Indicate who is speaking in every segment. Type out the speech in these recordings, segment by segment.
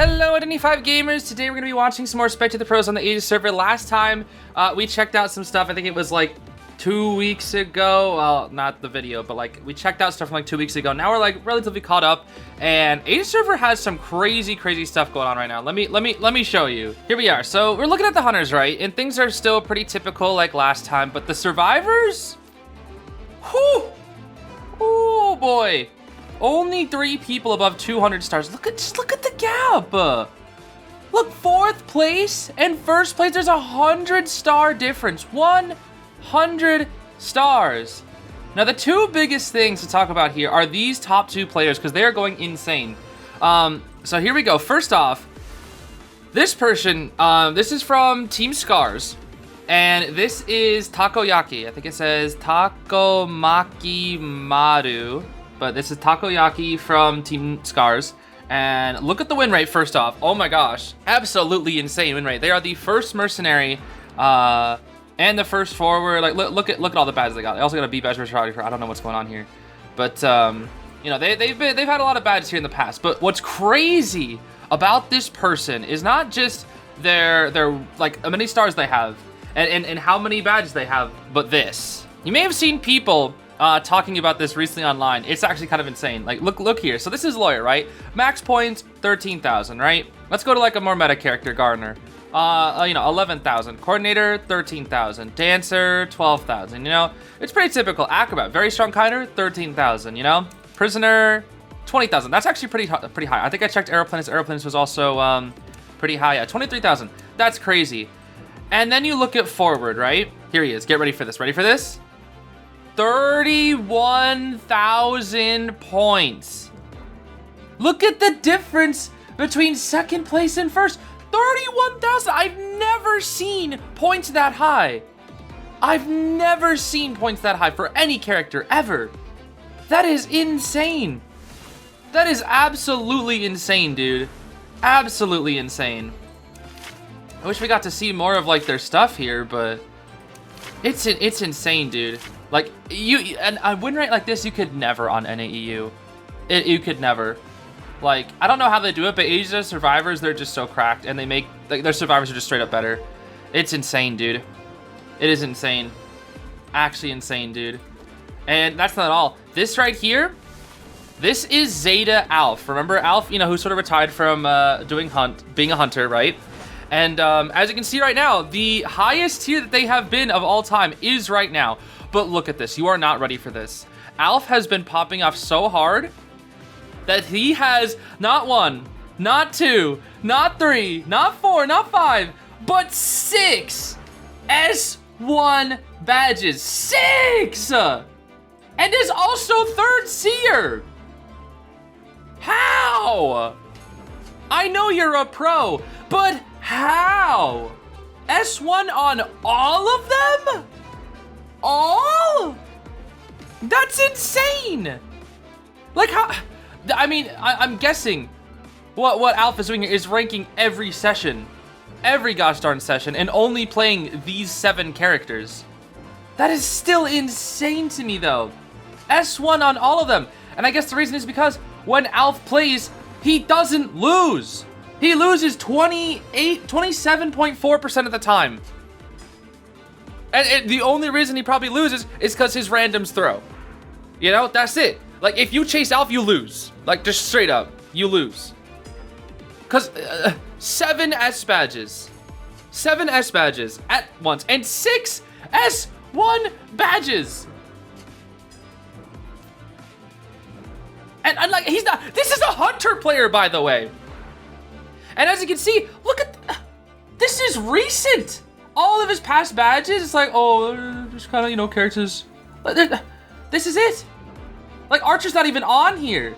Speaker 1: Hello, Identity5 gamers. Today we're going to be watching some more Spectate the Pros on the Aegis server. Last time we checked out some stuff. I think it was like 2 weeks ago. Well, not the video, but like we checked out stuff from like 2 weeks ago. Now we're like relatively caught up, and Aegis server has some crazy stuff going on right now. Let me show you. Here we are. So we're looking at the hunters, right? And things are still pretty typical like last time, but the survivors, whew, oh boy. Only 3 people above 200 stars. Just look at the gap. Look, 4th place and 1st place. There's a 100-star difference. 100 stars. Now, the 2 biggest things to talk about here are these top 2 players because they are going insane. So here we go. First off, this person, this is from Team Scars. And this is Takoyaki. I think it says Takomaki Maru. But this is Takoyaki from Team Scars. And look at the win rate first off. Oh my gosh. Absolutely insane win rate. They are the first Mercenary and the first forward. Like look at all the badges they got. They also got a B badge for I don't know what's going on here. But you know, they've had a lot of badges here in the past. But what's crazy about this person is not just their like how many stars they have and how many badges they have, but this. You may have seen people talking about this recently online. It's actually kind of insane. Like, look here. So this is Lawyer, right? Max points, 13,000, right? Let's go to like a more meta character, Gardener. You know, 11,000. Coordinator, 13,000. Dancer, 12,000. You know, it's pretty typical. Acrobat, very strong kinder, 13,000. You know, Prisoner, 20,000. That's actually pretty high. I think I checked Aeroplanus. Aeroplanus was also pretty high. Yeah, 23,000. That's crazy. And then you look at Forward, right? Here he is. Get ready for this. Ready for this? 31,000 points. Look at the difference between 2nd place and 1st. 31,000. I've never seen points that high. I've never seen points that high for any character ever. That is insane. That is absolutely insane, dude. Absolutely insane. I wish we got to see more of like their stuff here, but it's insane, dude. Like, and a win rate like this, you could never on NAEU. You could never. Like, I don't know how they do it, but Asia survivors, they're just so cracked, and they make, like, their survivors are just straight up better. It's insane, dude. It is insane. Actually insane, dude. And that's not all. This right here, this is Zeta Alf. Remember Alf, you know, who sort of retired from being a hunter, right? And as you can see right now, the highest tier that they have been of all time is right now. But look at this. You are not ready for this. Alf has been popping off so hard that he has not 1, not 2, not 3, not 4, not 5, but 6 S1 badges. 6! And is also 3rd seer. How? I know you're a pro, but how? S1 on all of them? All? That's insane. Like how? I mean, I'm guessing what Alpha's doing here is ranking every session, every gosh darn session, and only playing these 7 characters. That is still insane to me, though. S1 on all of them, and I guess the reason is because when Alf plays, he doesn't lose. He loses 27.4% of the time. And the only reason he probably loses is because his randoms throw. You know, that's it. Like, if you chase Alf, you lose. Like, just straight up, you lose. Because 7 S badges. 7 S badges at once. And 6 S1 badges. And like, he's not, this is a hunter player, by the way. And as you can see, look at, this is recent. All of his past badges, it's like, oh, just kind of, you know, characters. This is it. Like, Archer's not even on here.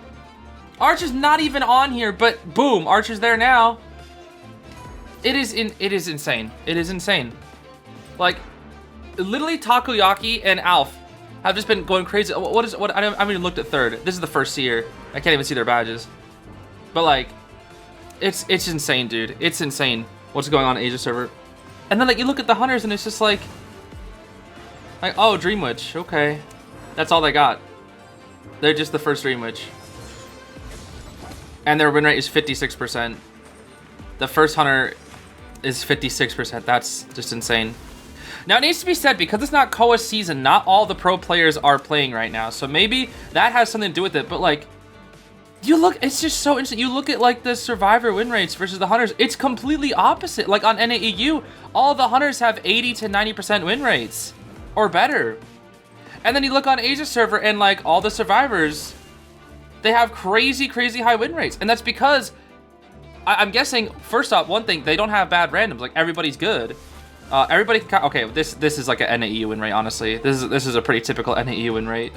Speaker 1: Archer's not even on here, but boom, Archer's there now. It is insane. It is insane. Like, literally Takoyaki and Alf have just been going crazy. What I haven't even looked at 3rd. This is the 1st seer. I can't even see their badges. But like, it's insane, dude. It's insane what's going on in Asia server. And then like you look at the hunters and it's just like oh, Dream Witch, okay. That's all they got. They're just the first Dream Witch. And their win rate is 56%. The first hunter is 56%. That's just insane. Now, it needs to be said, because it's not Koa season, not all the pro players are playing right now. So maybe that has something to do with it. But, like, you look, it's just so interesting. You look at, like, the survivor win rates versus the hunters. It's completely opposite. Like, on NAEU, all the hunters have 80 to 90% win rates or better. And then you look on Asia server and, like, all the survivors, they have crazy, crazy high win rates. And that's because, I'm guessing, first off, one thing, they don't have bad randoms. Like, everybody's good. Everybody can, okay, this is like an NAE win rate, honestly. This is a pretty typical NAE win rate.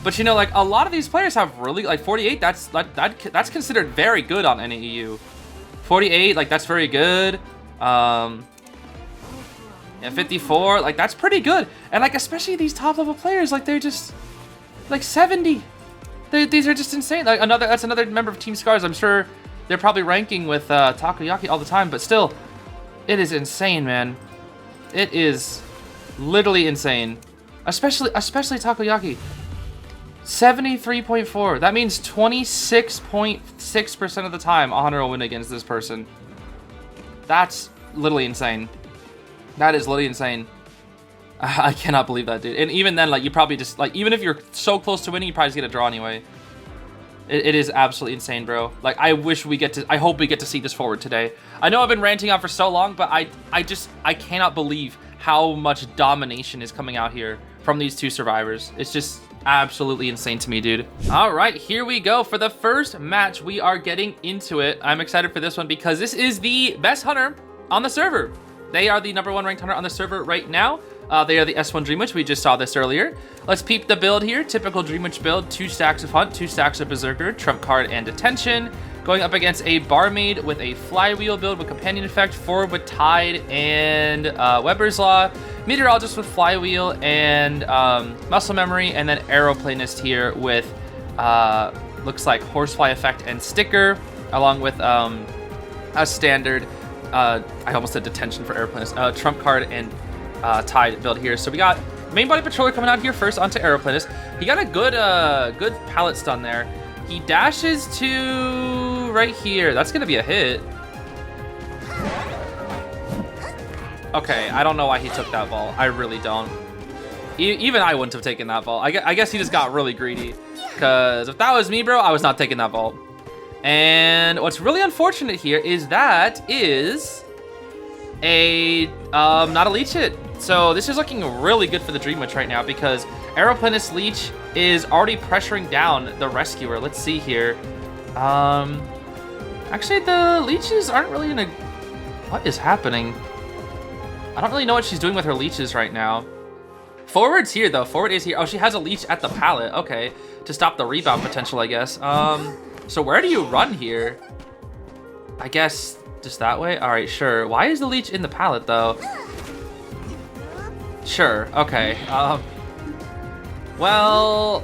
Speaker 1: But you know, like, a lot of these players have really, like, 48, that's considered very good on NAEU. 48, like, that's very good. Yeah, 54, like, that's pretty good. And, like, especially these top level players, like, they're just, like, 70. These are just insane. Like, that's another member of Team Scars. I'm sure they're probably ranking with Takoyaki all the time, but still, it is insane, man. It is literally insane. Especially Takoyaki. 73.4. That means 26.6% of the time a hunter will win against this person. That's literally insane. That is literally insane. I cannot believe that, dude. And even then, like, you probably just, like, even if you're so close to winning, you probably just get a draw anyway. It is absolutely insane, bro. Like, I hope we get to see this forward today. I know I've been ranting on for so long, but I cannot believe how much domination is coming out here from these two survivors. It's just absolutely insane to me, dude. All right, here we go. For the first match, we are getting into it. I'm excited for this one because this is the best hunter on the server. They are the #1 ranked hunter on the server right now. They are the S1 Dream Witch. We just saw this earlier. Let's peep the build here. Typical Dream Witch build. 2 stacks of Hunt, 2 stacks of Berserker, Trump Card, and Detention. Going up against a Barmaid with a Flywheel build with Companion Effect, Forward with Tide and Weber's Law, Meteorologist with Flywheel and Muscle Memory, and then Aeroplanist here with, looks like Horsefly Effect and Sticker, along with a standard, I almost said Detention for Aeroplanist, Trump Card and Tide build here. So we got Main Body Patroller coming out here first onto Aeroplanist. He got a good good pallet stun there. He dashes to right here. That's gonna be a hit. Okay, I don't know why he took that ball. I really don't. Even I wouldn't have taken that ball. I guess he just got really greedy. Because if that was me, bro, I was not taking that ball. And what's really unfortunate here is that is a not a leech hit. So this is looking really good for the Dream Witch right now because Aeroplanist Leech is already pressuring down the Rescuer. Let's see here. Actually, the leeches aren't really in a... What is happening? I don't really know what she's doing with her leeches right now. Forward's here, though. Forward is here. Oh, she has a leech at the pallet. Okay. To stop the rebound potential, I guess. So where do you run here? I guess just that way? All right, sure. Why is the leech in the pallet, though? Sure. Okay. Well,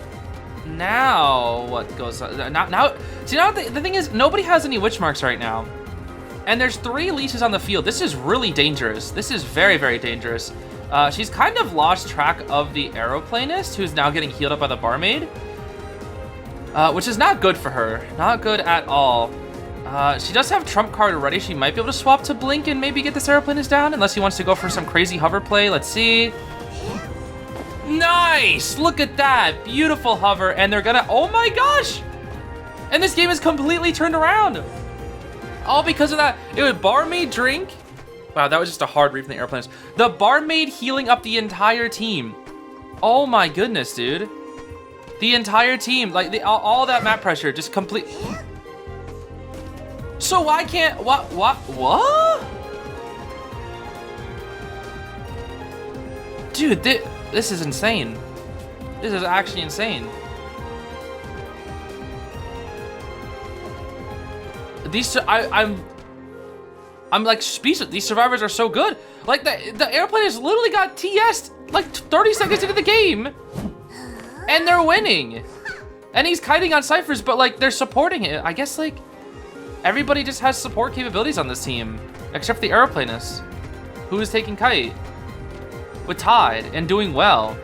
Speaker 1: now what goes on? Now, see, now the thing is, nobody has any witch marks right now. And there's 3 leashes on the field. This is really dangerous. This is very, very dangerous. She's kind of lost track of the Aeroplanist, who's now getting healed up by the Barmaid. Which is not good for her. Not good at all. She does have Trump Card already. She might be able to swap to Blink and maybe get this Aeroplanist down, unless he wants to go for some crazy hover play. Let's see. Nice! Look at that. Beautiful hover. And they're gonna... Oh my gosh! And this game is completely turned around. All because of that. It was Barmaid drink. Wow, that was just a hard read from the Aeroplanist. The Barmaid healing up the entire team. Oh my goodness, dude. The entire team. Like, all that map pressure just complete... So why can't... What? Dude, this is insane. This is actually insane. I'm like speechless. These survivors are so good. Like the airplane has literally got TS'd like 30 seconds into the game. And they're winning. And he's kiting on ciphers, but like they're supporting it. I guess like everybody just has support capabilities on this team. Except the aeroplanist, who is taking kite with Tide and doing well.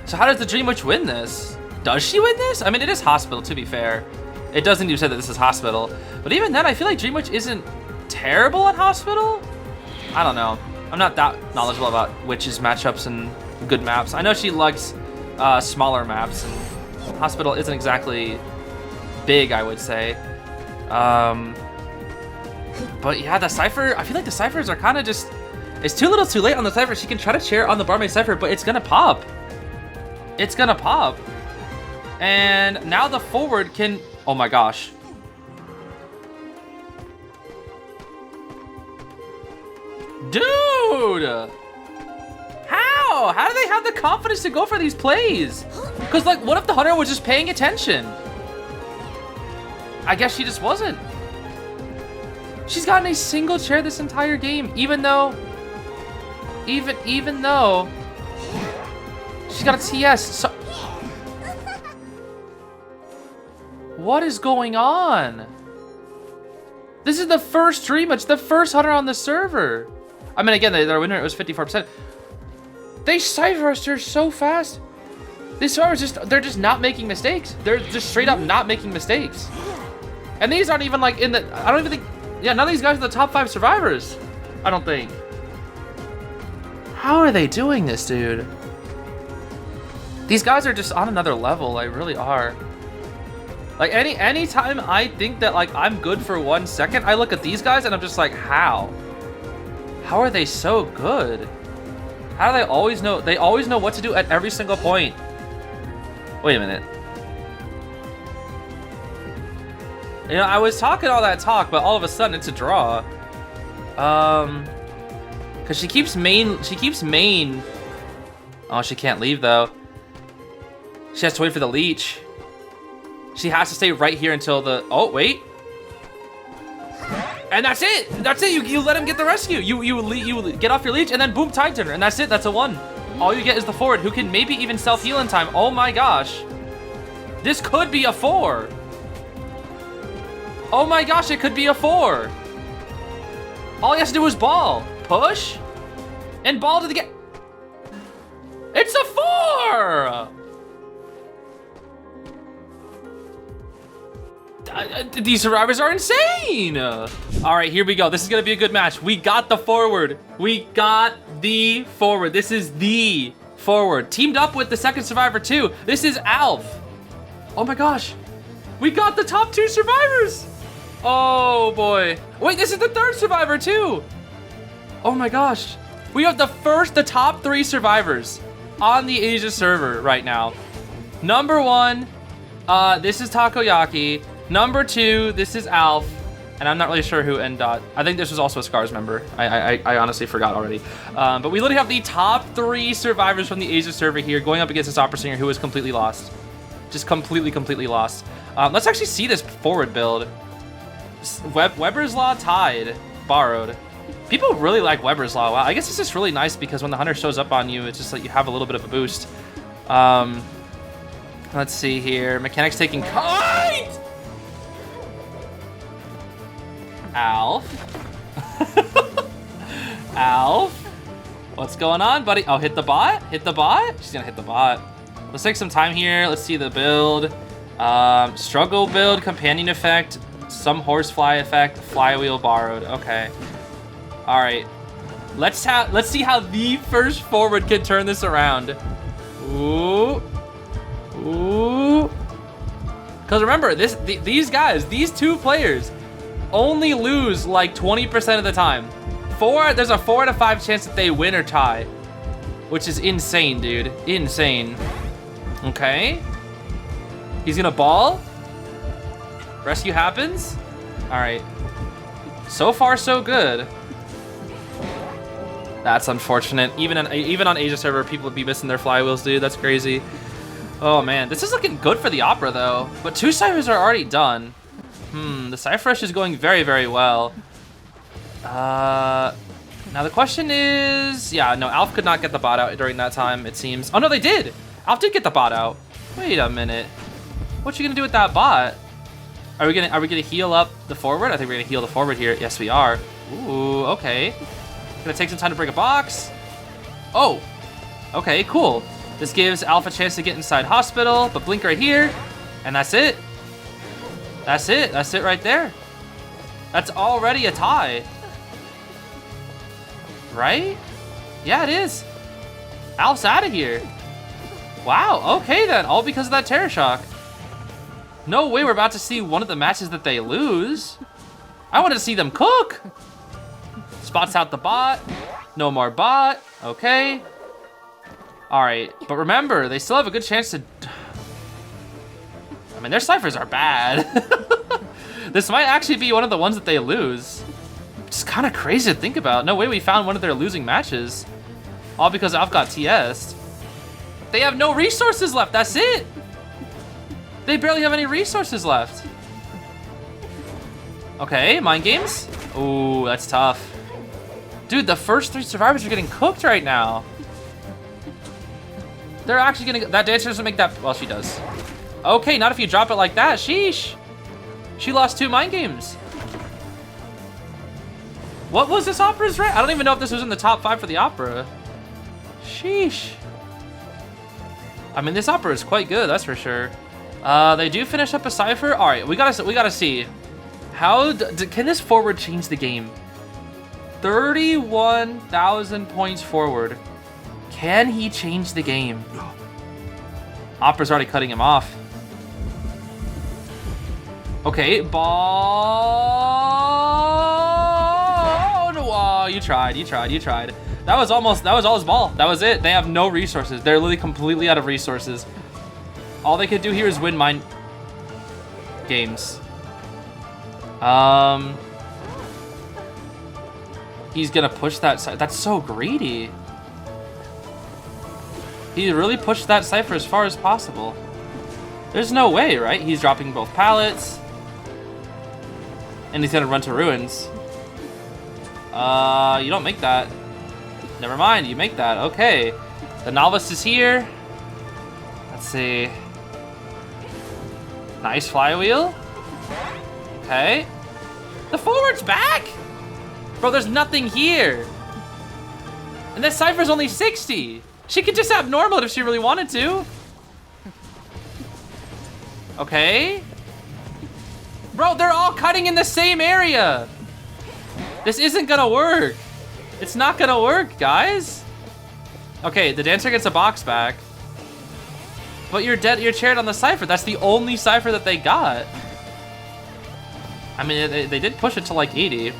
Speaker 1: So how does the Dream Witch win this? Does she win this? I mean, it is Hospital, to be fair. It doesn't even say that this is Hospital. But even then, I feel like Dream Witch isn't terrible at Hospital. I don't know. I'm not that knowledgeable about Witch's matchups and good maps. I know she likes smaller maps, and Hospital isn't exactly big, I would say. But yeah, the Cypher, I feel like the Cyphers are kind of just, it's too little too late on the Cypher. She can try to chair on the Barmaid Cypher, but it's gonna pop. It's gonna pop. And now the forward can, oh my gosh. Dude! How? How do they have the confidence to go for these plays? Because, like, what if the Hunter was just paying attention? I guess she just wasn't. She's gotten a single chair this entire game, even though even though she's got a TS. So what is going on? This is the first Dream Witch, the first Hunter on the server. I mean, again, their win rate was 54%. They Cypher her so fast. These servers they're just not making mistakes. They're just straight up not making mistakes. And these aren't even like in the, I don't even think, yeah, none of these guys are the top 5 survivors. I don't think. How are they doing this, dude? These guys are just on another level. They really are. Like any time I think that like I'm good for 1 second, I look at these guys and I'm just like, how? How are they so good? How do they always know? They always know what to do at every single point. Wait a minute. You know, I was talking all that talk, but all of a sudden it's a draw. Cause she keeps main. Oh, she can't leave though. She has to wait for the leech. She has to stay right here until the, oh wait. And that's it. That's it. You let him get the rescue. You get off your leech and then boom, Tide Turner, and that's it. That's a 1. All you get is the forward, who can maybe even self-heal in time. Oh my gosh. This could be a 4. Oh my gosh, it could be a 4. All he has to do is ball, push, and ball to the get. It's a 4. These survivors are insane. All right, here we go. This is gonna be a good match. We got the forward. We got the forward. This is the forward. Teamed up with the second survivor too. This is Alf. Oh my gosh. We got the top 2 survivors. Oh boy. Wait, this is the third survivor too. Oh my gosh. We have the top 3 survivors on the Asia server right now. Number 1, this is Takoyaki. Number 2, this is Alf, and I'm not really sure who N dot. I think this was also a Scars member. I honestly forgot already. But we literally have the top 3 survivors from the Asia server here going up against this opera singer who is completely lost. Just completely lost. Let's actually see this forward build. Weber's Law Tide, borrowed. People really like Weber's Law. Wow, I guess it's just really nice because when the Hunter shows up on you, it's just like you have a little bit of a boost. Let's see here. Mechanics taking kite! Alf. Alf. What's going on, buddy? Oh, hit the bot? Hit the bot? She's gonna hit the bot. Let's take some time here. Let's see the build. Struggle build, companion effect, some horsefly effect, flywheel borrowed. Okay. All right. Let's see how the first forward can turn this around. Ooh. Ooh. Because remember, these guys, these 2 players, only lose like 20% of the time. There's a 4 out of 5 chance that they win or tie, which is insane, dude. Insane. Okay. He's gonna ball. Rescue happens. All right. So far, so good. That's unfortunate. Even on Asia server, people would be missing their flywheels, dude. That's crazy. Oh man, this is looking good for the opera though. But 2 ciphers are already done. The Cypher Rush is going very well. Now the question is, yeah, no, Alf could not get the bot out during that time, it seems. Oh no, they did. Alf did get the bot out. Wait a minute. What you gonna do with that bot? Are we gonna heal up the forward? I think we're gonna heal the forward here. Yes, we are. Ooh, okay. Gonna take some time to break a box. Oh, okay, cool. This gives Alf a chance to get inside hospital, but blink right here, and that's it. That's it. That's it right there. That's already a tie. Right? Yeah, it is. Alf's out of here. Wow, okay then. All because of that Terror Shock. No way we're about to see one of the matches that they lose. I wanted to see them cook. Spots out the bot. No more bot. Okay. All right, but remember, they still have a good chance to... I mean, their ciphers are bad. This might actually be one of the ones that they lose. It's kind of crazy to think about. No way we found one of their losing matches. All because Alf got TS'd. They have no resources left, that's it. They barely have any resources left. Okay, mind games. Ooh, that's tough. Dude, the first 3 survivors are getting cooked right now. They're actually getting, that dancer doesn't make that, well, she does. Okay, not if you drop it like that, sheesh. She lost 2 mind games. What was this opera's rank? I don't even know if this was in the top 5 for the opera. Sheesh. I mean, this opera is quite good, that's for sure. They do finish up a cipher. All right, we gotta see. How can this forward change the game? 31,000 points forward. Can he change the game? Opera's already cutting him off. Okay, ball. Oh, you tried. That was all his ball. That was it. They have no resources. They're literally completely out of resources. All they could do here is win mind games. He's gonna push that side. That's so greedy. He really pushed that cipher as far as possible. There's no way, right? He's dropping both pallets. And he's gonna run to ruins. You don't make that. Never mind, you make that. Okay. The novice is here. Let's see. Nice flywheel. Okay. The forward's back? Bro, there's nothing here. And this cipher's only 60. She could just abnormal it if she really wanted to. Okay. Bro, they're all cutting in the same area. This isn't gonna work. It's not gonna work, guys. Okay, the dancer gets a box back. But you're chaired on the cipher. That's the only cipher that they got. I mean, they did push it to like 80.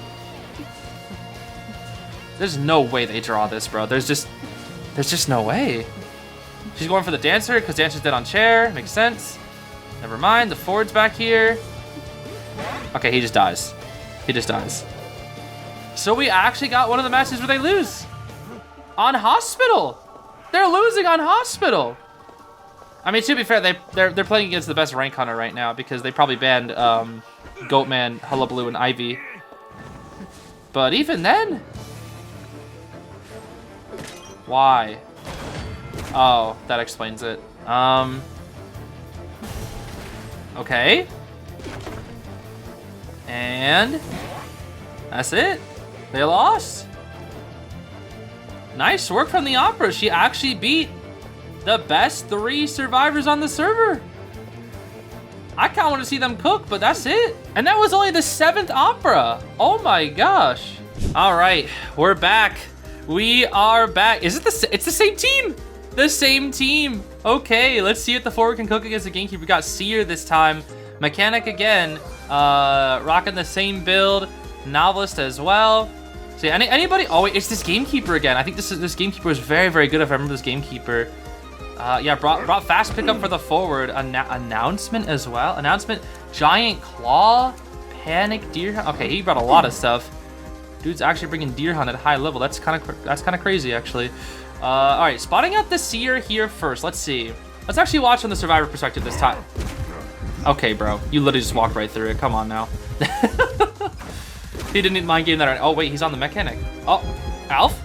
Speaker 1: There's no way they draw this, bro. There's just no way. She's going for the dancer because dancer's dead on chair. Makes sense. Never mind. The forward's back here. Okay, he just dies. He just dies. So we actually got one of the matches where they lose. On Hospital. They're losing on Hospital. I mean, to be fair, they're playing against the best rank hunter right now because they probably banned Goatman, Hullabaloo, and Ivy. But even then, why? Oh, that explains it. Okay. And that's it. They lost. Nice work from the Opera. She actually beat the best 3 survivors on the server. I kind of want to see them cook, but that's it. And that was only the 7th Opera. Oh my gosh. All right, we're back. We are back. Is it it's the same team? The same team. Okay, let's see if the forward can cook against the gamekeeper. We got Seer this time. Mechanic again. Rocking the same build. Novelist as well. See, anybody? Oh wait, it's this gamekeeper again. I think this gamekeeper is very, very good if I remember this gamekeeper. Yeah, brought fast pickup for the forward. Announcement as well. Announcement, giant claw, panic, deer hunt. Okay, he brought a lot of stuff. Dude's actually bringing deer hunt at high level. That's kind of crazy actually. All right, spotting out the seer here first. Let's see. Let's actually watch from the survivor perspective this time. Okay, bro, you literally just walked right through it. Come on now. He didn't mind game that. Oh wait, he's on the mechanic. Oh, Alf.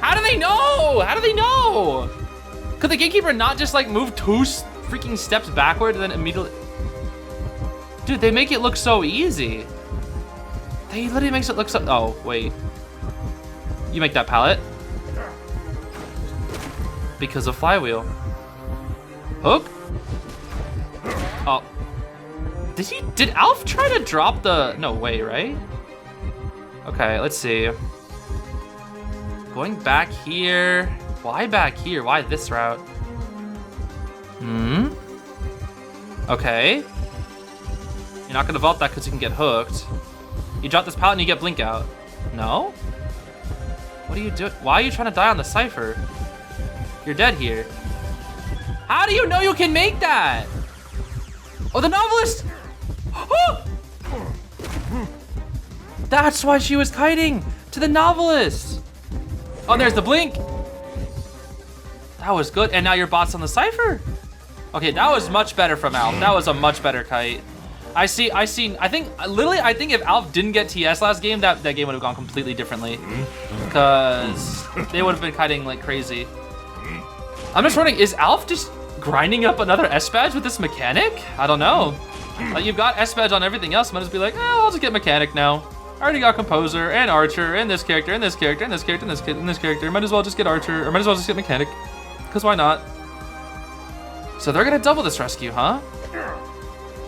Speaker 1: How do they know? How do they know? Could the gatekeeper not just like move 2 freaking steps backward and then immediately? Dude, they make it look so easy. They literally makes it look so. Oh wait, you make that pallet because of flywheel. Hook. Oh, Did Alf try to drop the, no way, right? Okay, let's see. Going back here. Why back here? Why this route? Okay. You're not gonna vault that because you can get hooked. You drop this pallet and you get blink out. No? What are you doing? Why are you trying to die on the cipher? You're dead here. How do you know you can make that? Oh, the novelist! Oh! That's why she was kiting to the novelist. Oh, there's the blink. That was good. And now your bot's on the cipher. Okay, that was much better from Alf. That was a much better kite. I think if Alf didn't get TS last game, that game would have gone completely differently. Because they would have been kiting like crazy. I'm just wondering, is Alf just grinding up another S badge with this mechanic? I don't know. You've got S badge on everything else. Might just be like, oh, I'll just get mechanic now. I already got composer and archer and this character and this character and this character and this character. Might as well just get archer, or might as well just get mechanic. Because why not? So they're gonna double this rescue, huh?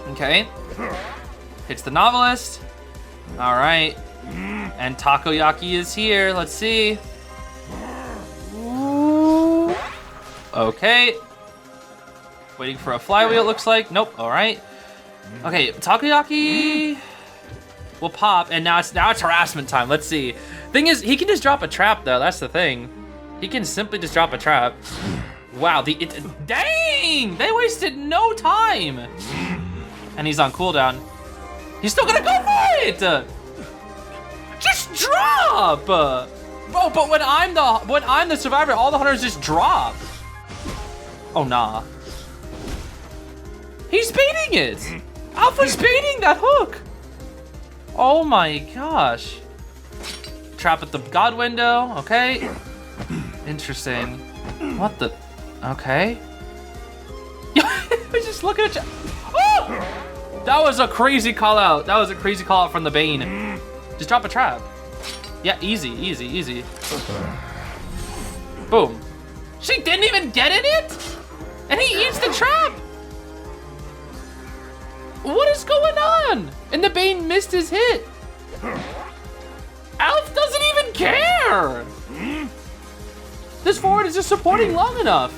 Speaker 1: Okay. Hits the novelist. All right. And Takoyaki is here. Let's see. Ooh. Okay. Waiting for a flywheel, it looks like. Nope. All right. Okay, Takoyaki will pop, and now it's harassment time. Let's see. Thing is, he can just drop a trap though. That's the thing. He can simply just drop a trap. Wow. Dang! They wasted no time. And he's on cooldown. He's still gonna go for it. Just drop. Bro, but when I'm the survivor, all the hunters just drop. Oh nah. He's baiting it. Alpha's baiting that hook. Oh my gosh. Trap at the god window. Okay. Interesting. What the? Okay. He's just looking at you. Oh! That was a crazy call out. That was a crazy call out from the Bane. Just drop a trap. Yeah, easy, easy, easy. Boom. She didn't even get in it? And he eats the trap. What is going on? And the Bane missed his hit. Alf doesn't even care. This forward is just supporting long enough.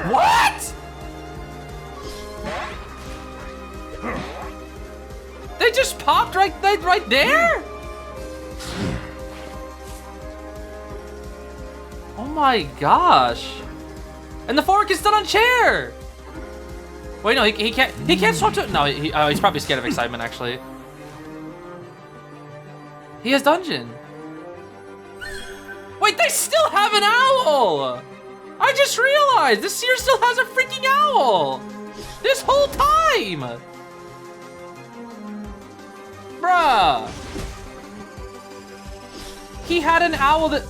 Speaker 1: What? They just popped right there? Oh my gosh. And the fork is still on chair. Wait, no, he can't swap to, no, he's probably scared of excitement actually. He has dungeon. Wait, they still have an owl. I just realized this seer still has a freaking owl. This whole time. Bruh. He had an owl that...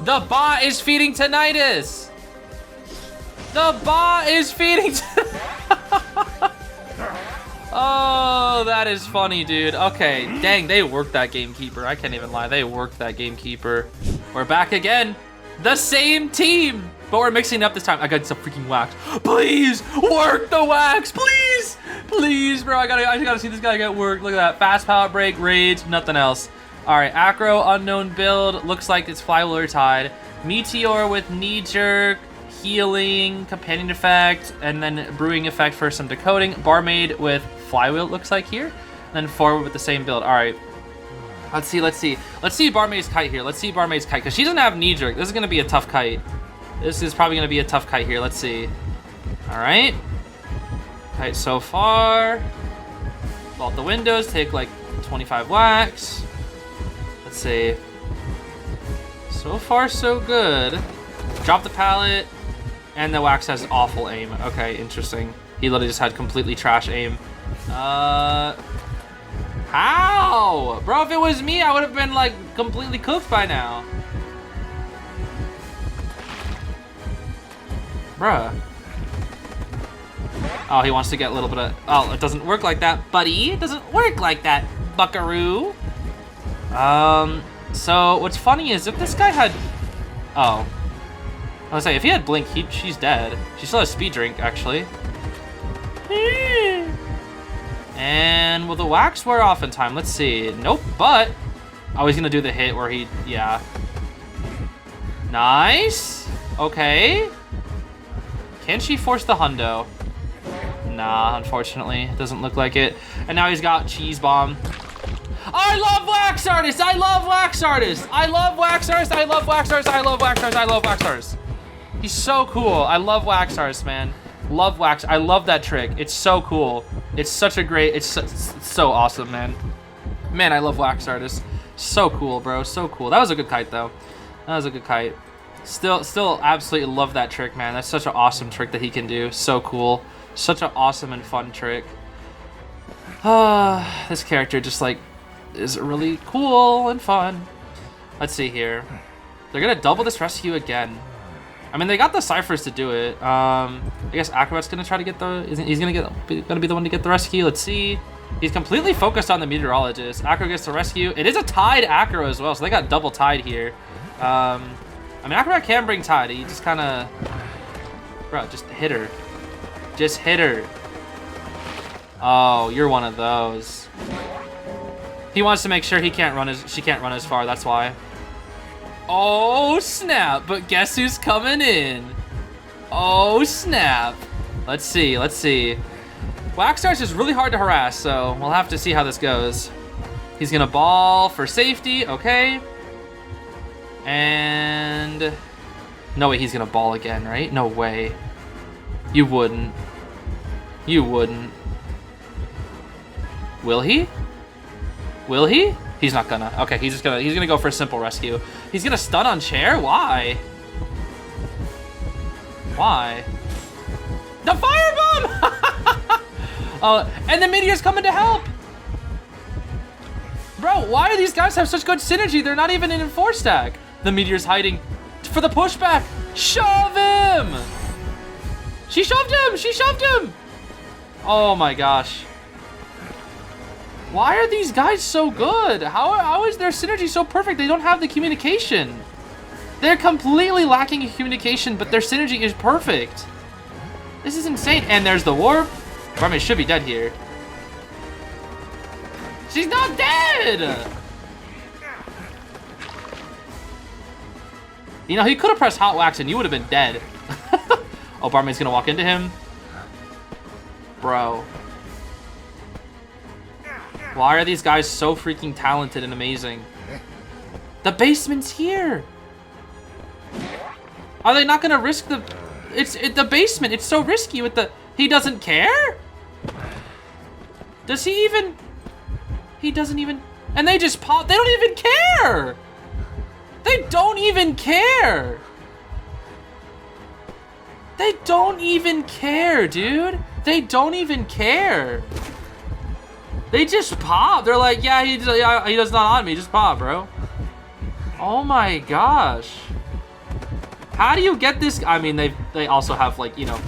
Speaker 1: The bot is feeding tinnitus. The bot is feeding... Oh, that is funny, dude. Okay, dang, they worked that gamekeeper. I can't even lie, they worked that gamekeeper. We're back again. The same team, but we're mixing it up this time. I got some freaking wax. Please, work the wax, please. Please, bro, I gotta see this guy get worked. Look at that, fast power break, rage, nothing else. All right, acro, unknown build. Looks like it's flywheel tied. Meteor with knee jerk, healing, companion effect, and then brewing effect for some decoding. Barmaid with flywheel, looks like here. And then forward with the same build. All right. Let's see Barmaid's kite here. Let's see Barmaid's kite, because she doesn't have knee jerk. This is gonna be a tough kite. This is probably gonna be a tough kite here. Let's see. All right. Kite so far. Vault the windows, take like 25 wax. Let's see. So far, so good. Drop the pallet, and the wax has awful aim. Okay, interesting. He literally just had completely trash aim. How? Bro, if it was me, I would have been like completely cooked by now. Bruh. Oh, he wants to get a little bit of... Oh, it doesn't work like that, buddy. It doesn't work like that, buckaroo. So what's funny is if this guy had... Oh. I was saying, if he had blink, she's dead. She still has speed drink, actually. And will the wax wear off in time? Let's see. Nope, but... Oh, he's gonna do the hit where he... Yeah. Nice. Okay. Can she force the hundo? Nah, unfortunately. It doesn't look like it. And now he's got cheese bomb. I love wax artists! I love wax artists! I love wax artists! I love wax artists! I love wax artists! I love wax artists! He's so cool. I love wax artists, man. Love wax. I love that trick. It's so cool. It's such a great... It's so awesome, man. Man, I love wax artists. So cool, bro. So cool. That was a good kite, though. That was a good kite. Still absolutely love that trick, man. That's such an awesome trick that he can do. So cool. Such an awesome and fun trick. This character just, like, is really cool and fun. Let's see here. They're gonna double this rescue again. I mean, they got the ciphers to do it. I guess Acrobat's gonna try to get the... He's gonna be the one to get the rescue. Let's see. He's completely focused on the meteorologist. Acro gets the rescue. It is a tied Acro as well, so they got double tied here. I mean, Acrobat can bring tide. He just kind of... Bro, just hit her. Just hit her. Oh, you're one of those. He wants to make sure she can't run as far, that's why. Oh, snap. But guess who's coming in? Oh, snap. Let's see. Let's see. Waxstar's is really hard to harass, so we'll have to see how this goes. He's going to ball for safety. Okay. And... No way he's going to ball again, right? No way. You wouldn't. You wouldn't. Will he? Will he? He's not gonna. Okay, he's gonna go for a simple rescue. He's gonna stun on chair? Why? Why? The firebomb! Oh, and the meteor's coming to help! Bro, why do these guys have such good synergy? They're not even in 4-stack. The meteor's hiding for the pushback. Shove him! She shoved him! She shoved him! Oh my gosh. Why are these guys so good? How is their synergy so perfect? They don't have the communication. They're completely lacking in communication, but their synergy is perfect. This is insane. And there's the warp. Barmaid should be dead here. She's not dead! You know, he could have pressed hot wax and you would have been dead. Oh, Barmaid's gonna walk into him. Bro. Why are these guys so freaking talented and amazing? The basement's here. Are they not gonna risk the... It's the basement. It's so risky with the... He doesn't care? Does he even... He doesn't even... And they just pop... They don't even care! They don't even care! They don't even care, dude. They don't even care. They just pop. They're like, yeah, he does not on me. Just pop, bro. Oh my gosh. How do you get this? I mean, they also have, like, you know,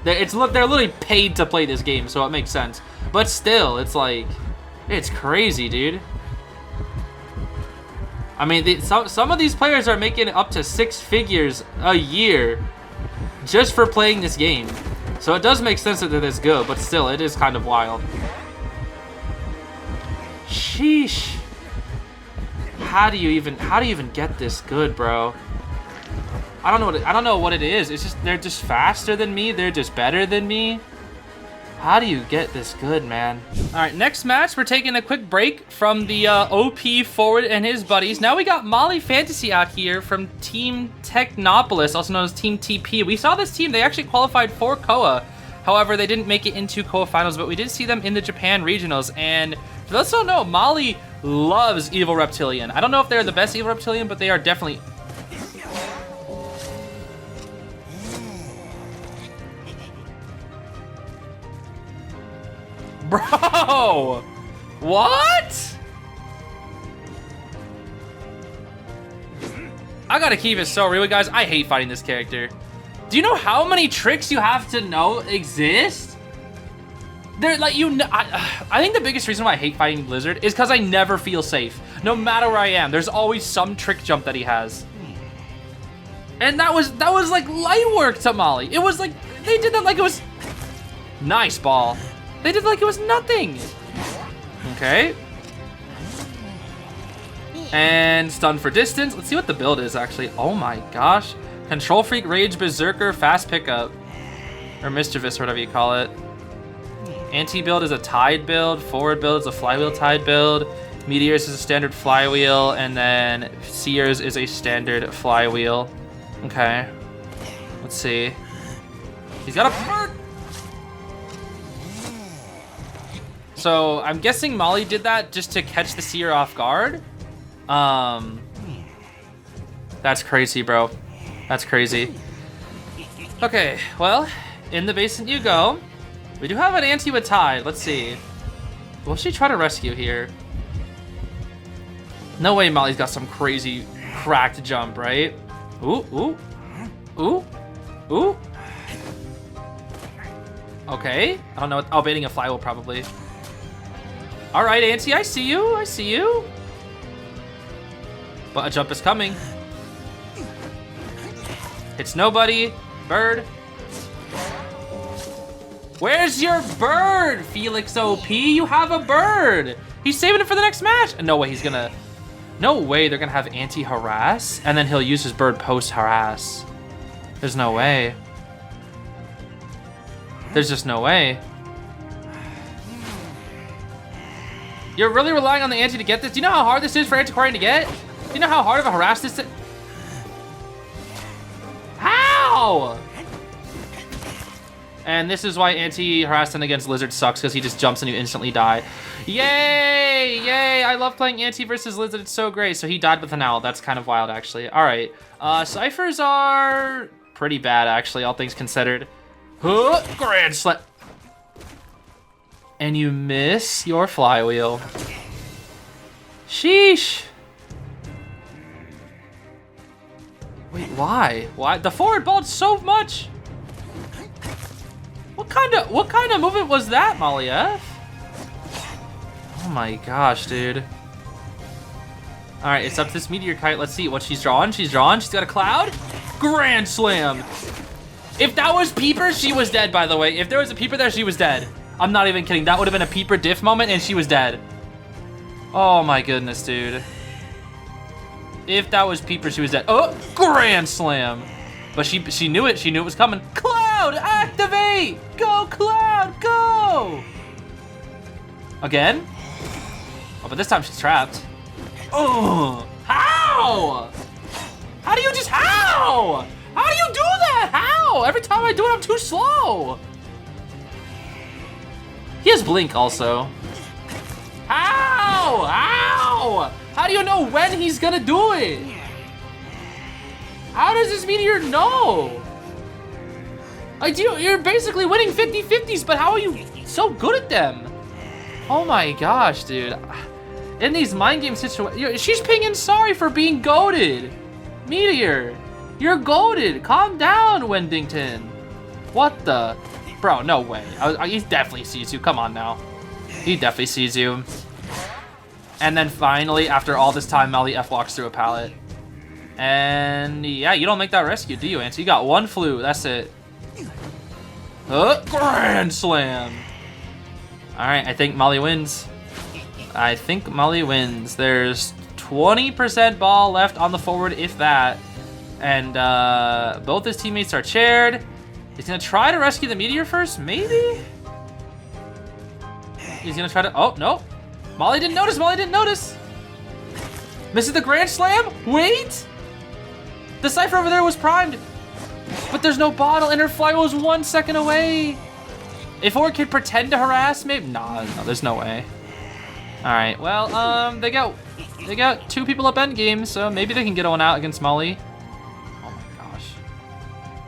Speaker 1: they're literally paid to play this game, so it makes sense. But still, it's like, it's crazy, dude. I mean, some of these players are making up to 6 figures a year just for playing this game. So it does make sense that they're this good, but still, it is kind of wild. Sheesh. How do you even get this good, bro? I don't know what it is. It's just they're just faster than me. They're just better than me. How do you get this good, man? All right, next match, we're taking a quick break from the OP Forward and his buddies. Now we got Molly Fantasy out here from Team Technopolis, also known as Team TP. We saw this team. They actually qualified for KOA. However, they didn't make it into KOA finals, but we did see them in the Japan regionals. And for those who don't know, Molly loves Evil Reptilian. I don't know if they're the best Evil Reptilian, but they are definitely... Bro! What? I gotta keep it so real, guys. I hate fighting this character. Do you know how many tricks you have to know exist? They're like, I think the biggest reason why I hate fighting Blizzard is because I never feel safe. No matter where I am, there's always some trick jump that he has. And that was like light work to Molly. It was like, they did that like it was... Nice ball. They did like it was nothing. Okay. And stun for distance. Let's see what the build is actually. Oh my gosh. Control Freak, Rage, Berserker, Fast Pickup. Or Mischievous, whatever you call it. Anti-build is a Tide build. Forward build is a Flywheel Tide build. Meteors is a standard Flywheel. And then Seers is a standard Flywheel. Okay. Let's see. He's got a bird. So I'm guessing Molly did that just to catch the Seer off guard. That's crazy, bro. That's crazy. Okay, well, in the basement you go. We do have an anti with Tide. Let's see. Will she try to rescue here? No way Molly's got some crazy cracked jump, right? Ooh, ooh, ooh, ooh. Okay, I don't know. Oh, baiting a Flywheel probably. All right, Auntie, I see you. I see you. But a jump is coming. It's nobody. Bird. Where's your bird, Felix OP? You have a bird. He's saving it for the next match. No way he's gonna... No way they're gonna have anti-harass, and then he'll use his bird post-harass. There's no way. There's just no way. You're really relying on the anti to get this? Do you know how hard this is for Antiquarian to get? Do you know how hard of a harass this is? How? And this is why anti-harassing against Lizard sucks, because he just jumps and you instantly die. Yay! Yay! I love playing anti versus Lizard. It's so great. So he died with an owl. That's kind of wild, actually. All right. Ciphers are pretty bad, actually, all things considered. Grand Slam. And you miss your Flywheel. Sheesh. Wait, why? Why? The forward balled so much. What kind of movement was that, Molly F? Oh my gosh, dude. All right, it's up to this Meteor Kite. Let's see what she's drawing. She's drawing. She's got a cloud. Grand Slam. If that was Peeper, she was dead, by the way. If there was a Peeper there, she was dead. I'm not even kidding. That would have been a Peeper diff moment, and she was dead. Oh my goodness, dude. If that was Peeper, she was dead. Oh, Grand Slam. But she knew it. She knew it was coming. Cloud, activate! Go, Cloud, go! Again? Oh, but this time she's trapped. Oh, how? How do you just, how? How do you do that? How? Every time I do it, I'm too slow. He has Blink also. How? How? How do you know when he's gonna do it? How does this Meteor know? Like, you're basically winning 50-50s, but how are you so good at them? Oh my gosh, dude. In these mind game situations, she's pinging sorry for being goated. Meteor, you're goated. Calm down, Wendington. What the? Bro, no way. He definitely sees you. Come on now. He definitely sees you. And then finally, after all this time, Molly F walks through a pallet. And yeah, you don't make that rescue, do you, Auntie? You got one flu. That's it. Grand Slam. All right, I think Molly wins. I think Molly wins. There's 20% ball left on the forward, if that. And both his teammates are chaired. He's gonna try to rescue the Meteor first, maybe? He's gonna try to, oh, no. Molly didn't notice, Molly didn't notice. Misses the Grand Slam, wait. The Cypher over there was primed, but there's no bottle and her Flywheel is 1 second away. If Orc could pretend to harass, maybe, no, there's no way. All right, well, they got 2 people up end game, so maybe they can get one out against Molly. Oh my gosh.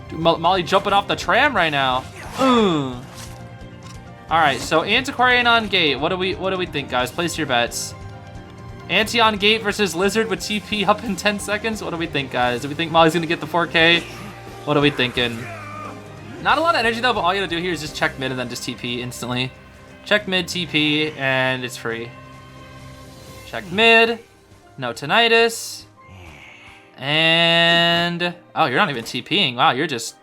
Speaker 1: Dude, Molly jumping off the tram right now. All right, so Antiquarian on gate. What do we think, guys? Place your bets. Anti on gate versus Lizard with TP up in 10 seconds. What do we think, guys? Do we think Molly's gonna get the 4K? What are we thinking? Not a lot of energy though, but all you gotta do here is just check mid and then just TP instantly. Check mid, TP, and it's free. Check mid, no tinnitus. And, oh, you're not even TPing. Wow, you're just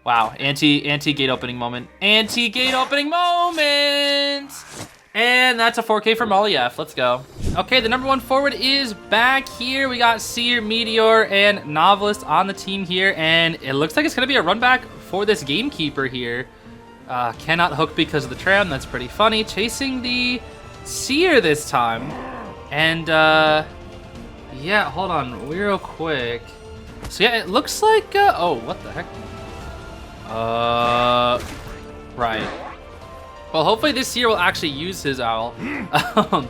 Speaker 1: Wow, anti-gate opening moment. Anti-gate opening moment! And that's a 4K from Molly F. Let's go. Okay, the number 1 forward is back here. We got Seer, Meteor, and Novelist on the team here, and it looks like it's gonna be a run back for this Gamekeeper here. Cannot hook because of the tram. That's pretty funny. Chasing the Seer this time. And, yeah, hold on real quick. So, yeah, it looks like, oh, what the heck? Right. Well, hopefully this Seer will actually use his owl. But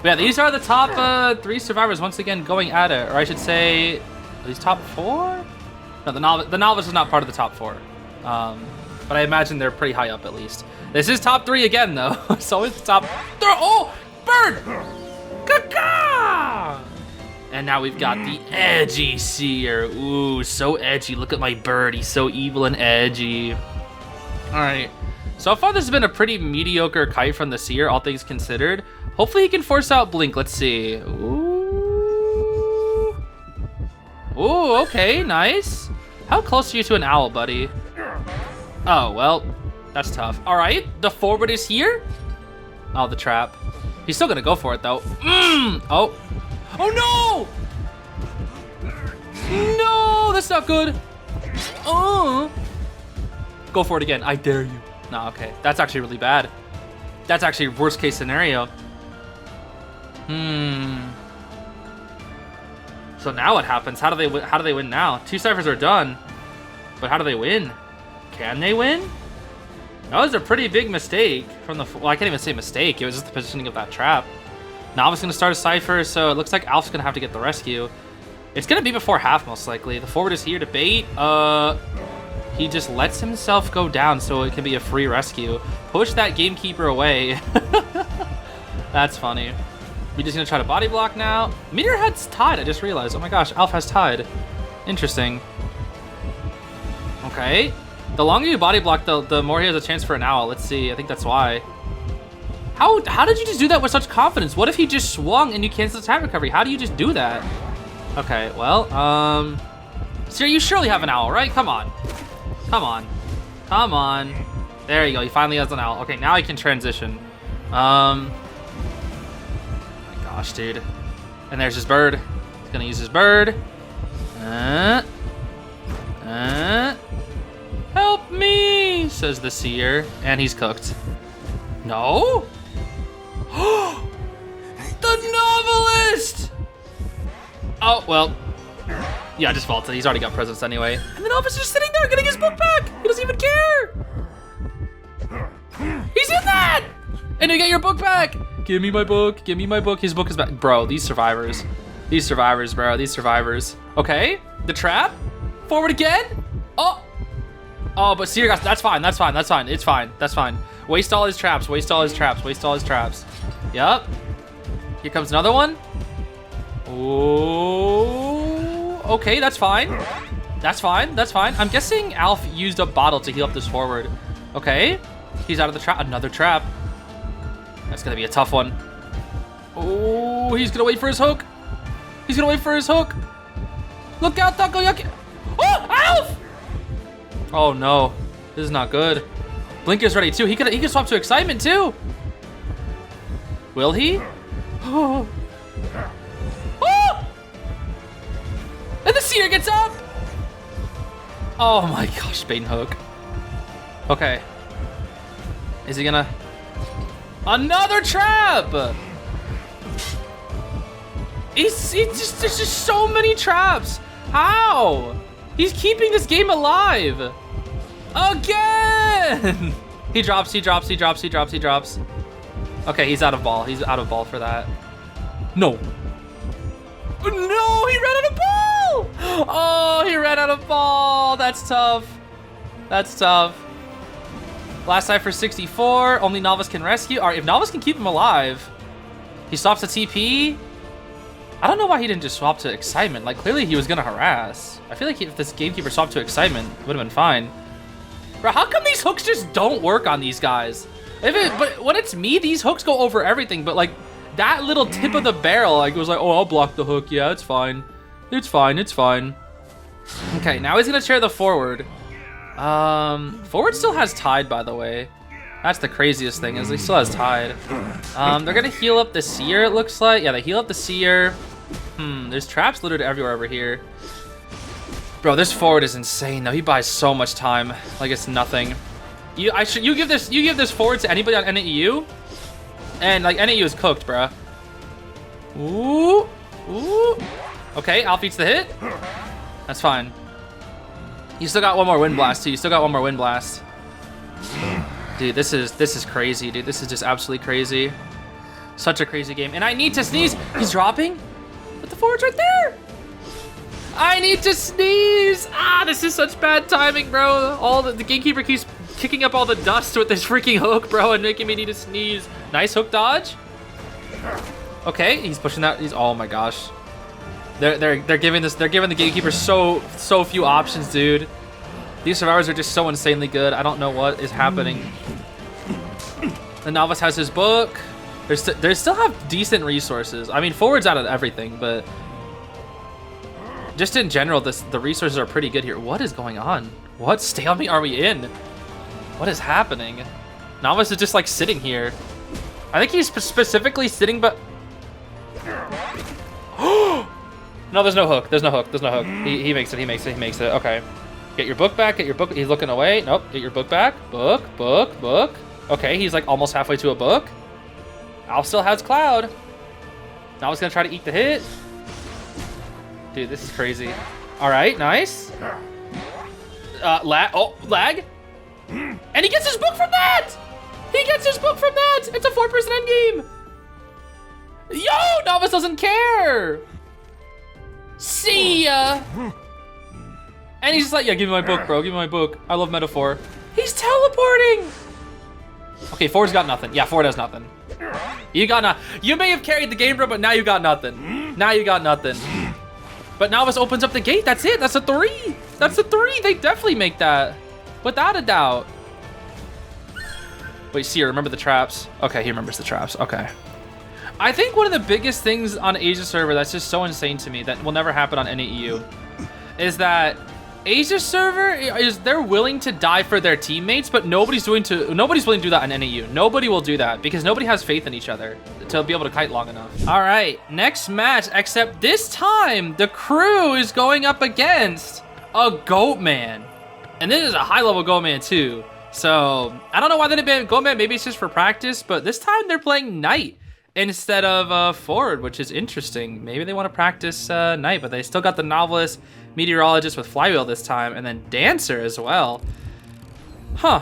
Speaker 1: yeah, these are the top 3 survivors once again going at it. Or I should say, are these top 4? No, the novice is not part of the top 4. But I imagine they're pretty high up at least. This is top 3 again though. So it's top 3. Oh, bird! Caca! And now we've got the edgy Seer. Ooh, so edgy. Look at my bird. He's so evil and edgy. All right. So far, this has been a pretty mediocre kite from the Seer, all things considered. Hopefully, he can force out Blink. Let's see. Ooh. Ooh, okay, nice. How close are you to an owl, buddy? Oh, well, that's tough. All right, the forward is here. Oh, the trap. He's still gonna go for it, though. Oh. Oh, no! No, that's not good. Go for it again. I dare you. No, okay. That's actually really bad. That's actually worst case scenario. So now what happens? How do they win now? 2 ciphers are done. But how do they win? Can they win? That was a pretty big mistake from the... Well, I can't even say mistake. It was just the positioning of that trap. Novice going to start a cipher, so it looks like Alf's going to have to get the rescue. It's going to be before half, most likely. The forward is here to bait. He just lets himself go down so it can be a free rescue. Push that Gamekeeper away. That's funny. We're just going to try to body block now. Meteor has tied, I just realized. Oh my gosh, Alf has tied. Interesting. Okay. The longer you body block, the more he has a chance for an owl. Let's see, I think that's why. How did you just do that with such confidence? What if he just swung and you cancel the time recovery? How do you just do that? Okay, well, Sir, you surely have an owl, right? Come on. Come on. Come on. There you go, he finally has an owl. Okay, now he can transition. My gosh, dude. And there's his bird. He's gonna use his bird. Help me, says the Seer, and he's cooked. No? The Novelist! Oh, well. Yeah, I just vaulted. He's already got presence anyway. And the Novelist is just sitting there getting his book back. He doesn't even care. He's in that! And you get your book back. Give me my book. Give me my book. His book is back. Bro, these survivors. These survivors, bro. These survivors. Okay, the trap. Forward again. Oh. Oh, but Seer got... That's fine. That's fine. That's fine. It's fine. That's fine. Waste all his traps. Waste all his traps. Waste all his traps. Yup. Here comes another one. Oh. Okay, that's fine. That's fine. That's fine. I'm guessing Alf used a bottle to heal up this forward. Okay. He's out of the trap. Another trap. That's going to be a tough one. Oh, he's going to wait for his hook. He's going to wait for his hook. Look out, Takoyaki. Oh, Alf! Oh, no. This is not good. Blink is ready, too. He could swap to Excitement, too. Will he? Oh. Oh! And the Seer gets up! Oh, my gosh. Bait and hook. Okay. Is he gonna... Another trap! There's just so many traps. How? He's keeping this game alive. Again! He drops. Okay, he's out of ball. He's out of ball for that. No. No, he ran out of ball! Oh, he ran out of ball. That's tough. That's tough. Last cipher 64. Only Novice can rescue. All right, if Novice can keep him alive, he swaps to TP. I don't know why he didn't just swap to Excitement. Like, clearly he was gonna harass. I feel like if this Gamekeeper swapped to Excitement, it would have been fine. Bro, how come these hooks just don't work on these guys? But when it's me, these hooks go over everything. But like that little tip of the barrel, like it was like, oh, I'll block the hook. Yeah, it's fine. It's fine. It's fine. Okay, now he's gonna share the forward. Forward still has Tide, by the way. That's the craziest thing, is he still has Tide. They're gonna heal up the Seer, it looks like. Yeah, they heal up the Seer. There's traps littered everywhere over here. Bro, this Forward is insane, though. He buys so much time, like it's nothing. You give this Forward to anybody on NAEU, and like NAEU is cooked, bro. Ooh, ooh. Okay, Alf eats the hit. That's fine. You still got one more Wind Blast too. You still got one more Wind Blast. Dude, this is crazy, dude. This is just absolutely crazy. Such a crazy game. And I need to sneeze. He's dropping, but the Forward's right there. I need to sneeze. Ah, this is such bad timing, bro. All the gamekeeper keeps kicking up all the dust with this freaking hook, bro, and making me need to sneeze. Nice hook dodge. Okay, he's pushing that. Oh my gosh. They're giving the gatekeeper so few options, dude. These survivors are just so insanely good. I don't know what is happening. The novice has his book. They still have decent resources. I mean, Forward's out of everything, but just in general, the resources are pretty good here. What is going on? What stalemate are we in? What is happening? Novice is just like sitting here. I think he's specifically sitting, but no, there's no hook. There's no hook. There's no hook. He makes it. He makes it. He makes it. Okay. Get your book back. Get your book. He's looking away. Nope. Get your book back. Book. Book. Book. Okay. He's like almost halfway to a book. Alf still has Cloud. Now he's gonna try to eat the hit. Dude, this is crazy. All right. Nice. Lag. And he gets his book from that. He gets his book from that. It's a 4-person endgame. Yo, Novice doesn't care. See ya. And he's just like, yeah, give me my book, bro. Give me my book. I love metaphor. He's teleporting. Okay, Forward's got nothing. Yeah, Forward has nothing. You got nothing. You may have carried the game, bro, but now you got nothing. Now you got nothing. But Novice opens up the gate. That's it. That's a 3. That's a 3. They definitely make that. Without a doubt. Wait, Seer, remember the traps? Okay, he remembers the traps. Okay. I think one of the biggest things on Asia server that's just so insane to me that will never happen on any EU is that Asia server they're willing to die for their teammates, but nobody's willing to do that on NAU. Nobody will do that because nobody has faith in each other to be able to kite long enough. All right, next match, except this time the crew is going up against a Goatman. And this is a high-level Goatman too. So I don't know why they didn't ban Goatman. Maybe it's just for practice, but this time they're playing Knight instead of Forward, which is interesting. Maybe they want to practice Knight, but they still got the Novelist, Meteorologist with Flywheel this time, and then Dancer as well. Huh.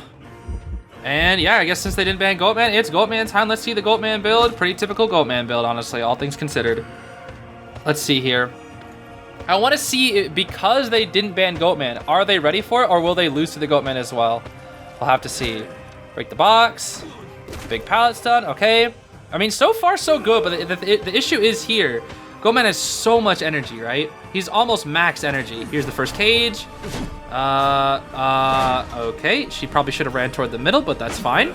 Speaker 1: And yeah, I guess since they didn't ban Goatman, it's Goatman time. Let's see the Goatman build. Pretty typical Goatman build, honestly, all things considered. Let's see here. I want to see, because they didn't ban Goatman, are they ready for it, or will they lose to the Goatman as well? We'll have to see. Break the box. Big pallet stun. Okay. I mean, so far so good, but the issue is here. Goatman has so much energy, right? He's almost max energy. Here's the first cage. Okay. She probably should have ran toward the middle, but that's fine.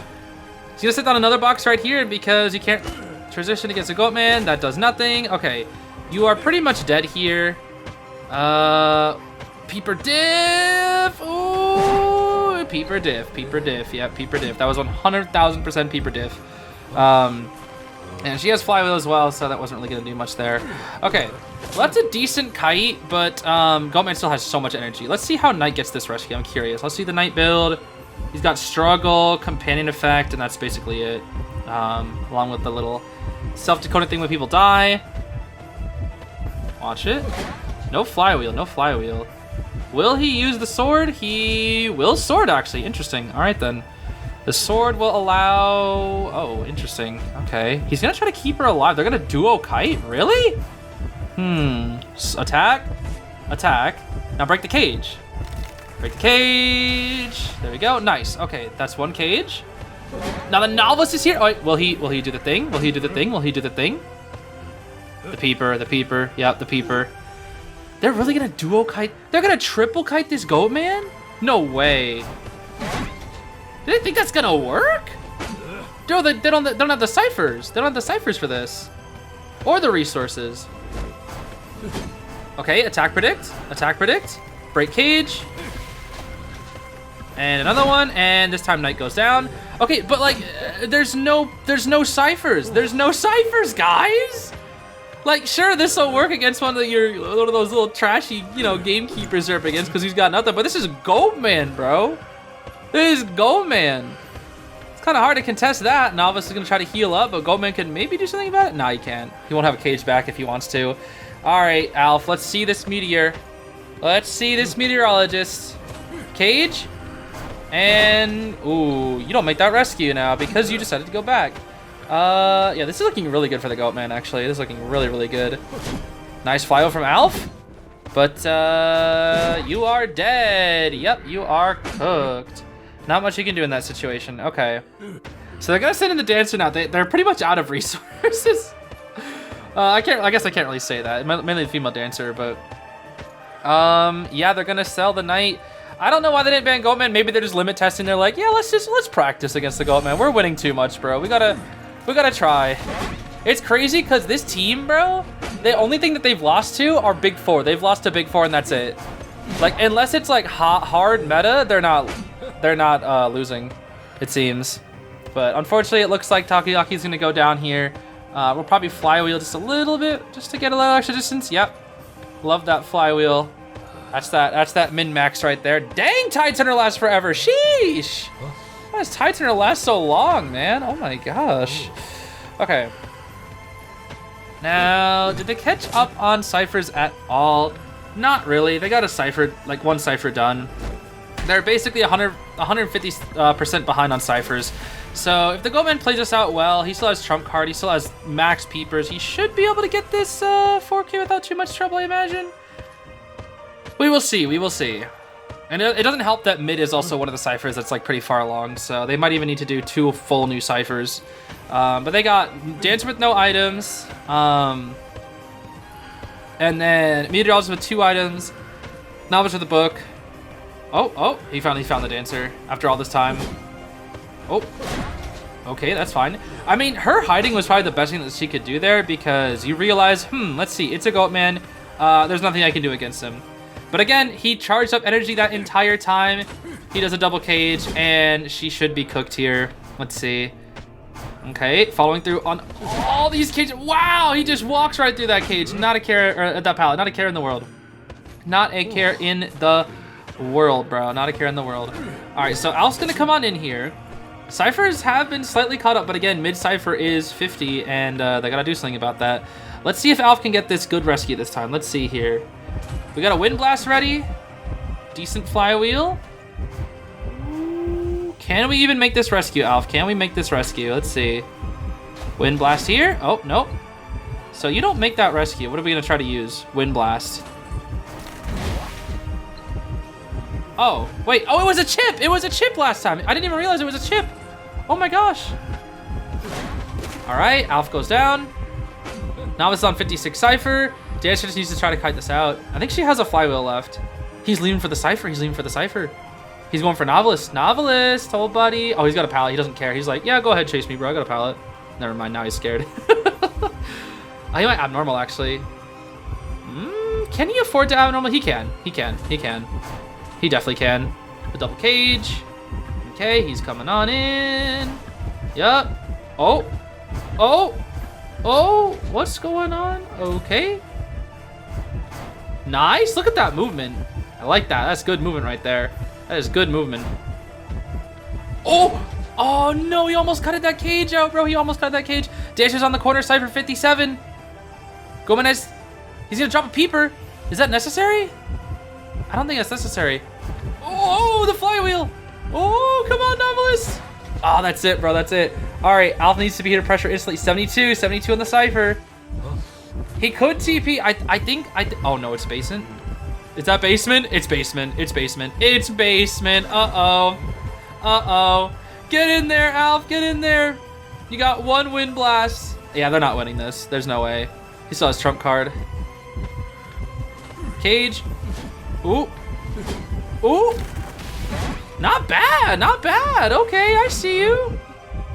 Speaker 1: He's gonna sit down another box right here because you can't transition against a Goatman. That does nothing. Okay. You are pretty much dead here. Peeper diff. Ooh, peeper diff. Peeper diff. Yeah, peeper diff. That was 100,000% peeper diff. And she has Flywheel as well, so that wasn't really gonna do much there. Okay, well, that's a decent kite, but Goatman still has so much energy. Let's see how Knight gets this rescue. I'm curious. Let's see the Knight build. He's got Struggle, Companion Effect, and that's basically it. Along with the little self-decoding thing when people die. Watch it. No Flywheel, no Flywheel. Will he use the sword? He will sword, actually. Interesting. All right, then. The sword will allow... Oh, interesting. Okay. He's going to try to keep her alive. They're going to duo kite? Really? Attack. Attack. Now break the cage. Break the cage. There we go. Nice. Okay, that's one cage. Now the Novelist is here. Oh, wait, will he do the thing? Will he do the thing? Will he do the thing? The peeper. The peeper. Yep, the peeper. They're really going to duo kite? They're going to triple kite this Goatman? No way. Do they think that's gonna work? Dude, they don't have the ciphers. They don't have the ciphers for this. Or the resources. Okay, attack predict. Attack predict. Break cage. And another one, and this time Knight goes down. Okay, but like, there's no ciphers. There's no ciphers, guys. Like, sure, this will work against one of those little trashy, you know, gamekeepers are up against because he's got nothing. But this is Goldman, bro. This is Goldman. It's kind of hard to contest that. Novice is gonna try to heal up, but Goldman can maybe do something about it. Nah, he can't. He won't have a cage back if he wants to. All right, Alf, let's see this meteor. Let's see this meteorologist. Cage. And, ooh, you don't make that rescue now because you decided to go back. Yeah, this is looking really good for the Goatman, actually. This is looking really, really good. Nice flyover from Alf. But, you are dead. Yep, you are cooked. Not much you can do in that situation. Okay. So they're gonna send in the dancer now. They're pretty much out of resources. I guess I can't really say that. Mainly the female dancer, but... yeah, they're gonna sell the Knight. I don't know why they didn't ban Goatman. Maybe they're just limit testing. They're like, yeah, let's practice against the Goatman. We're winning too much, bro. We gotta try. It's crazy because this team, bro, the only thing that they've lost to are Big Four. They've lost to Big Four and that's it. Like, unless it's like hard meta, they're not losing, it seems. But unfortunately, it looks like Takoyaki's gonna go down here. We'll probably flywheel just a little bit, just to get a little extra distance. Yep, love that flywheel. That's that min-max right there. Dang, Titanner lasts forever. Sheesh. Why does Titanner last so long, man? Oh my gosh. Okay. Now, did they catch up on ciphers at all? Not really. They got a cipher, like one cipher done. They're basically 150% behind on ciphers. So if the Goatman plays this out well, he still has trump card, he still has max peepers. He should be able to get this 4K without too much trouble, I imagine. We will see, we will see. And it doesn't help that mid is also one of the ciphers that's like pretty far along, so they might even need to do 2 full new ciphers. But they got Dancer with no items, and then Meteorologist with 2 items, Novice with a book. Oh, he finally found the Dancer after all this time. Oh, okay, that's fine. I mean, her hiding was probably the best thing that she could do there because you realize, let's see, it's a Goatman. There's nothing I can do against him. But again, he charged up energy that entire time. He does a double cage, and she should be cooked here. Let's see. Okay, following through on all these cages. Wow, he just walks right through that cage. Not a care, or that pallet. Not a care in the world. Not a care in the world, bro. Not a care in the world. All right, so Alf's gonna come on in here. Ciphers have been slightly caught up, but again, mid cipher is 50, and they gotta do something about that. Let's see if Alf can get this good rescue this time. Let's see here. We got a Wind Blast ready. Decent flywheel. Can we even make this rescue, Alf? Can we make this rescue? Let's see. Wind Blast here. Oh, nope. So you don't make that rescue. What are we gonna try to use? Wind Blast. Oh, wait. Oh, it was a chip. It was a chip last time. I didn't even realize it was a chip. Oh my gosh. All right, Alf goes down. Novice on 56 cipher. Dancer just needs to try to kite this out. I think she has a flywheel left. He's leaving for the cipher. He's leaving for the cipher. He's going for Novelist. Novelist, old buddy. Oh, he's got a pallet. He doesn't care. He's like, yeah, go ahead, chase me, bro. I got a pallet. Never mind. Now he's scared. Oh, he might abnormal, actually. Can he afford to abnormal? He can. He can. He can. He definitely can. A double cage. Okay, he's coming on in. Yup. Oh. Oh. Oh. What's going on? Okay. Nice. Look at that movement. I like that. That's good movement right there. That is good movement. Oh. Oh, no. He almost cutted that cage out, bro. He almost cut that cage. Dasher's on the corner. Cypher 57. Gomez. He's going to drop a peeper. Is that necessary? I don't think that's necessary. Oh, the flywheel. Oh, come on, Novelist. Oh, that's it, bro. That's it. All right, Alpha needs to be here to pressure instantly. 72 on the Cypher. He could TP. I think. Oh, no, it's basement. Is that basement? It's basement. It's basement. It's basement. Uh-oh. Uh-oh. Get in there, Alf. Get in there. You got 1 Wind Blast. Yeah, they're not winning this. There's no way. He still has trump card. Cage. Ooh. Ooh. Not bad. Not bad. Okay, I see you.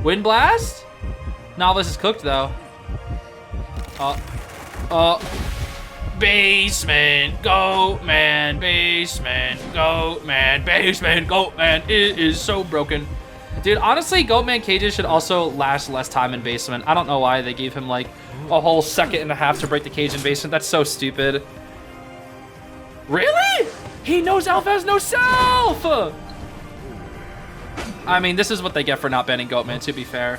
Speaker 1: Wind Blast. Novelist is cooked, though. Basement, goat man, basement, goat man, basement, goat man. It is so broken. Dude, honestly, goat man cages should also last less time in basement. I don't know why they gave him like a whole second and a half to break the cage in basement. That's so stupid. Really? He knows Elf has no self! I mean, this is what they get for not banning Goatman, to be fair.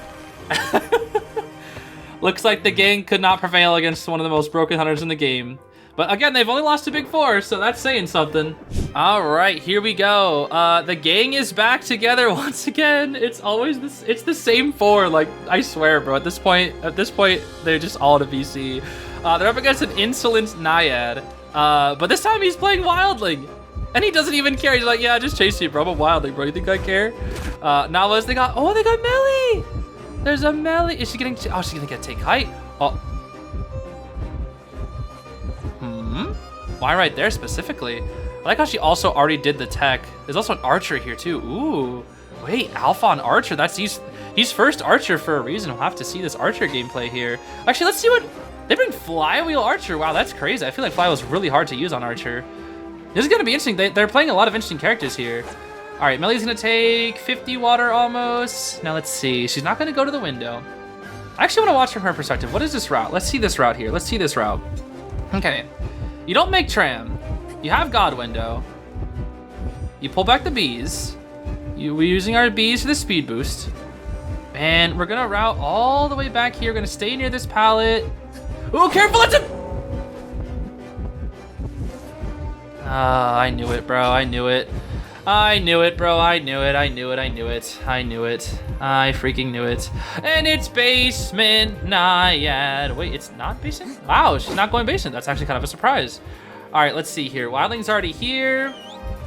Speaker 1: Looks like the gang could not prevail against one of the most broken hunters in the game. But again, they've only lost to Big Four, so that's saying something. All right, here we go. The gang is back together once again. It's always this. It's the same four. Like, I swear, bro. At this point, they're just all to VC. They're up against an insolent Naiad. But this time he's playing Wildling. And he doesn't even care. He's like, yeah, just chase you, bro. I'm a Wildling, bro. You think I care? Now they got Melee. There's a Melee. Is she getting, oh, she's gonna get take height. Oh. Why right there specifically? I like how she also already did the tech. There's also an archer here too. Ooh, wait, Alpha on archer. That's he's first archer for a reason. We'll have to see this archer gameplay here. Actually, let's see what, they bring flywheel archer. Wow, that's crazy. I feel like flywheel's really hard to use on archer. This is gonna be interesting. They're playing a lot of interesting characters here. All right, Melee's gonna take 50 water almost. Now let's see, she's not gonna go to the window. I actually wanna watch from her perspective. What is this route? Let's see this route here. Let's see this route. Okay, you don't make tram. You have God window. You pull back the bees. We're using our bees for the speed boost. And we're gonna route all the way back here. We're gonna stay near this pallet. Oh, careful, it's a... I knew it, bro, I knew it. I knew it, bro, I knew it, I knew it, I knew it, I knew it. I freaking knew it. And it's basement Naiad. Wait, it's not basement? Wow, she's not going basement. That's actually kind of a surprise. All right, let's see here. Wildling's already here.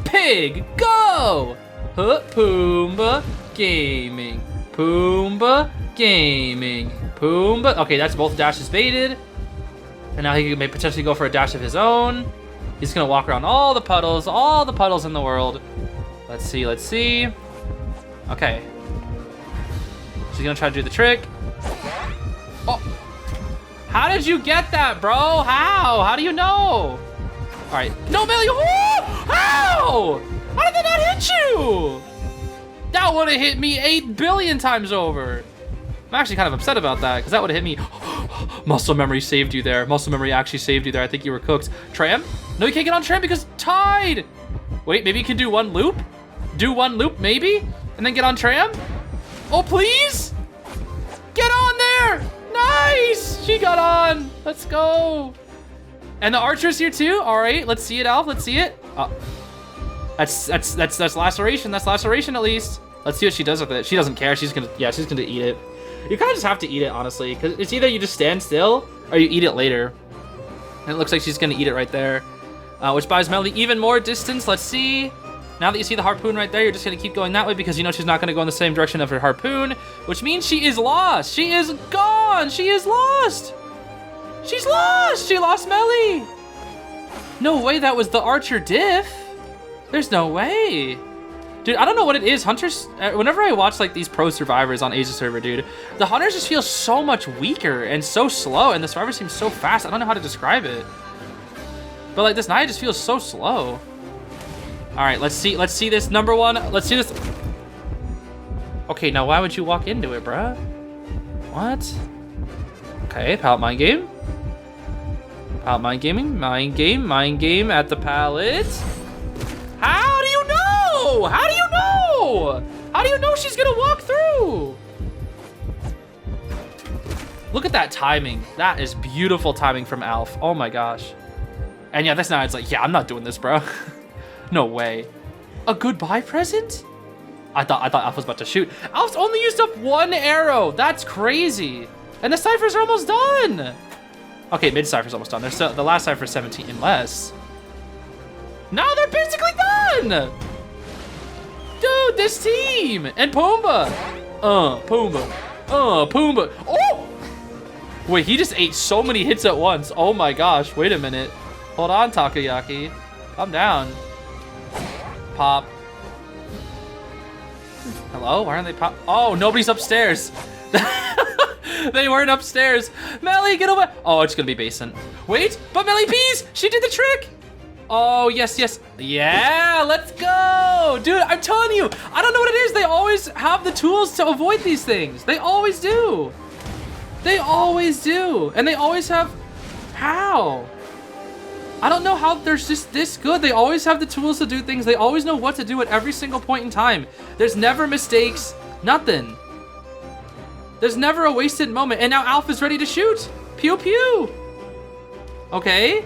Speaker 1: Pig, go! Huh, Pumbaa Gaming. Pumbaa Gaming. Pumbaa. Okay, that's both dashes baited. And now he may potentially go for a dash of his own. He's gonna walk around all the puddles in the world. Let's see, let's see. Okay. She's gonna try to do the trick. Oh, how did you get that, bro? How do you know? All right, no melee, oh, how? How did that not hit you? That would have hit me 8 billion times over. I'm actually kind of upset about that because that would have hit me. Muscle memory saved you there. Muscle memory actually saved you there. I think you were cooked. Tram? No, you can't get on tram because tied. Wait, maybe you can do one loop? Do one loop, maybe? And then get on tram? Oh, please? Get on there. Nice. She got on. Let's go. And the archer's here too. All right, let's see it, Alf. Let's see it. That's laceration. That's laceration at least. Let's see what she does with it. She doesn't care. She's gonna eat it. You kind of just have to eat it, honestly, because it's either you just stand still or you eat it later. And it looks like she's gonna eat it right there, which buys Melee even more distance. Let's see. Now that you see the harpoon right there, you're just gonna keep going that way because you know she's not gonna go in the same direction of her harpoon, which means she is lost. She is gone. She is lost. She's lost. She lost Melee. No way that was the archer diff. There's no way. Dude, I don't know what it is. Hunters, whenever I watch like these pro survivors on Asia server, dude, the hunters just feel so much weaker and so slow, and the survivors seem so fast. I don't know how to describe it. But like this Naya just feels so slow. All right, let's see this number one. Let's see this. Okay, now why would you walk into it, bruh? What? Okay, pallet mind game. Pallet mind gaming, mind game at the pallet. How do you know? How do you know? How do you know she's gonna walk through? Look at that timing. That is beautiful timing from Alf. Oh my gosh. And yeah, this now it's like, yeah, I'm not doing this, bro. No way. A goodbye present? I thought Alf was about to shoot. Alf's only used up 1 arrow. That's crazy. And the ciphers are almost done. Okay, mid cipher's almost done. There's still, the last cipher is 17 and less. Now they're basically done! Dude, this team! And Pumbaa! Pumbaa. Pumbaa. Oh! Wait, he just ate so many hits at once. Oh my gosh, wait a minute. Hold on, Takoyaki. Calm down. Pop. Hello? Why aren't they pop? Oh, nobody's upstairs. They weren't upstairs. Melly, get away. Oh, it's gonna be basement. Wait, but Melly pees. She did the trick. Oh, yes, yes. Yeah, let's go. Dude, I'm telling you, I don't know what it is. They always have the tools to avoid these things. They always do. They always do. And they always have, how? I don't know how they're just this good. They always have the tools to do things. They always know what to do at every single point in time. There's never mistakes, nothing. There's never a wasted moment. And now Alpha's ready to shoot. Pew, pew. Okay.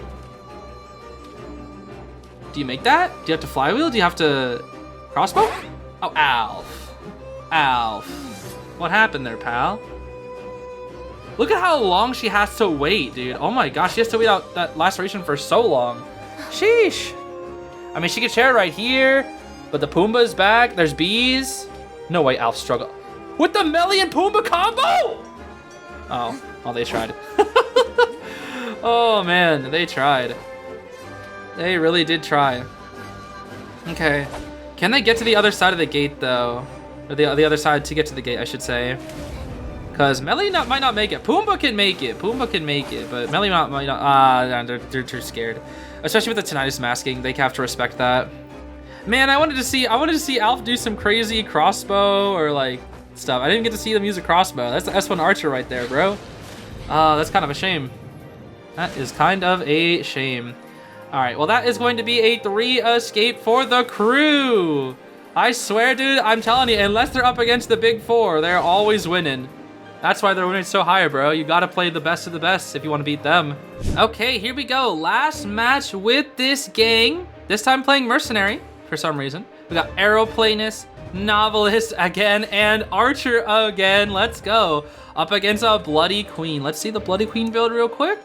Speaker 1: Do you make that? Do you have to flywheel? Do you have to crossbow? Oh, Alf. Alf. What happened there, pal? Look at how long she has to wait, dude. Oh my gosh, she has to wait out that laceration for so long. Sheesh. I mean, she could share it right here, but the Pumbaa's back. There's bees. No way, Alf struggle. With the Melly and Pumbaa combo? Oh, they tried. Oh man, they tried. They really did try. Okay. Can they get to the other side of the gate though? Or the other side to get to the gate, I should say. Because Melly might not make it. Pumbaa can make it. Pumbaa can make it, but Melly might not. They're too scared. Especially with the tinnitus masking, they have to respect that. Man, I wanted to see Alf do some crazy crossbow or like stuff. I didn't get to see them use a crossbow. That's the S1 archer right there, bro. That's kind of a shame. That is kind of a shame. All right, well that is going to be a 3 escape for the crew. I swear, dude, I'm telling you, unless they're up against the big 4, they're always winning. That's why they're winning so high, bro. You gotta play the best of the best if you want to beat them. Okay, here we go. Last match with this gang. This time playing Mercenary for some reason. We got Aeroplanist, Novelist again, and Archer again. Let's go. Up against a Bloody Queen. Let's see the Bloody Queen build real quick.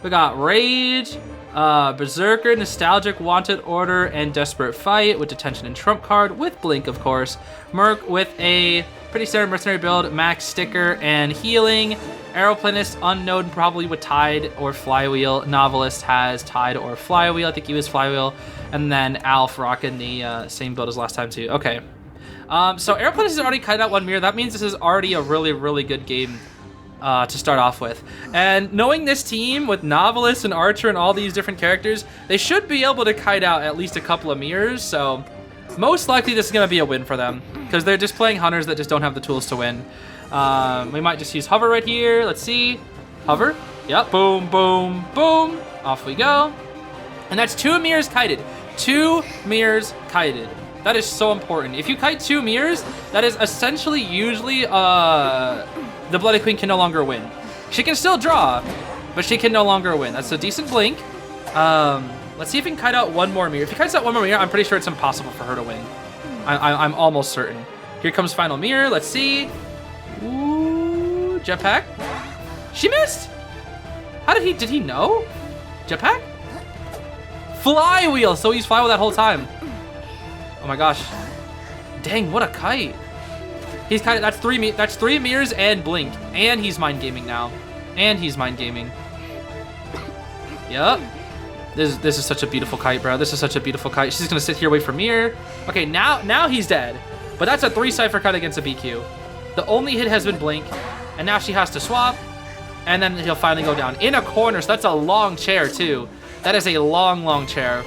Speaker 1: We got Rage, Berserker, Nostalgic, Wanted Order, and Desperate Fight with Detention and Trump card with Blink, of course. Merc with a pretty standard Mercenary build, Max Sticker and Healing. Aeroplanist, Unknown, probably with Tide or Flywheel. Novelist has Tide or Flywheel. I think he was Flywheel. And then Alf rocking the same build as last time too. Okay. So Aeroplanist has already cut out 1 mirror. That means this is already a really, really good game to start off with. And knowing this team with Novelist and Archer and all these different characters, they should be able to kite out at least a couple of mirrors. So most likely this is going to be a win for them because they're just playing hunters that just don't have the tools to win. We might just use hover right here. Let's see. Hover. Yep. Boom, boom, boom. Off we go. And that's 2 mirrors kited. 2 mirrors kited. That is so important. If you kite 2 mirrors, that is essentially usually the Bloody Queen can no longer win. She can still draw, but she can no longer win. That's a decent blink. Let's see if we can kite out 1 more mirror. If he kites out 1 more mirror, I'm pretty sure it's impossible for her to win. I'm almost certain. Here comes final mirror. Let's see. Ooh, jetpack. She missed. How did he know? Jetpack? Flywheel. So he's flywheel that whole time. Oh my gosh. Dang, what a kite. He's kited. That's 3 mirrors and blink. And he's mind gaming now. And he's mind gaming. Yep. This is such a beautiful kite, bro. This is such a beautiful kite. She's gonna sit here, wait for mirror. Okay, now he's dead. But that's a 3 cipher cut against a BQ. The only hit has been blink. And now she has to swap. And then he'll finally go down in a corner. So that's a long chair too. That is a long, long chair.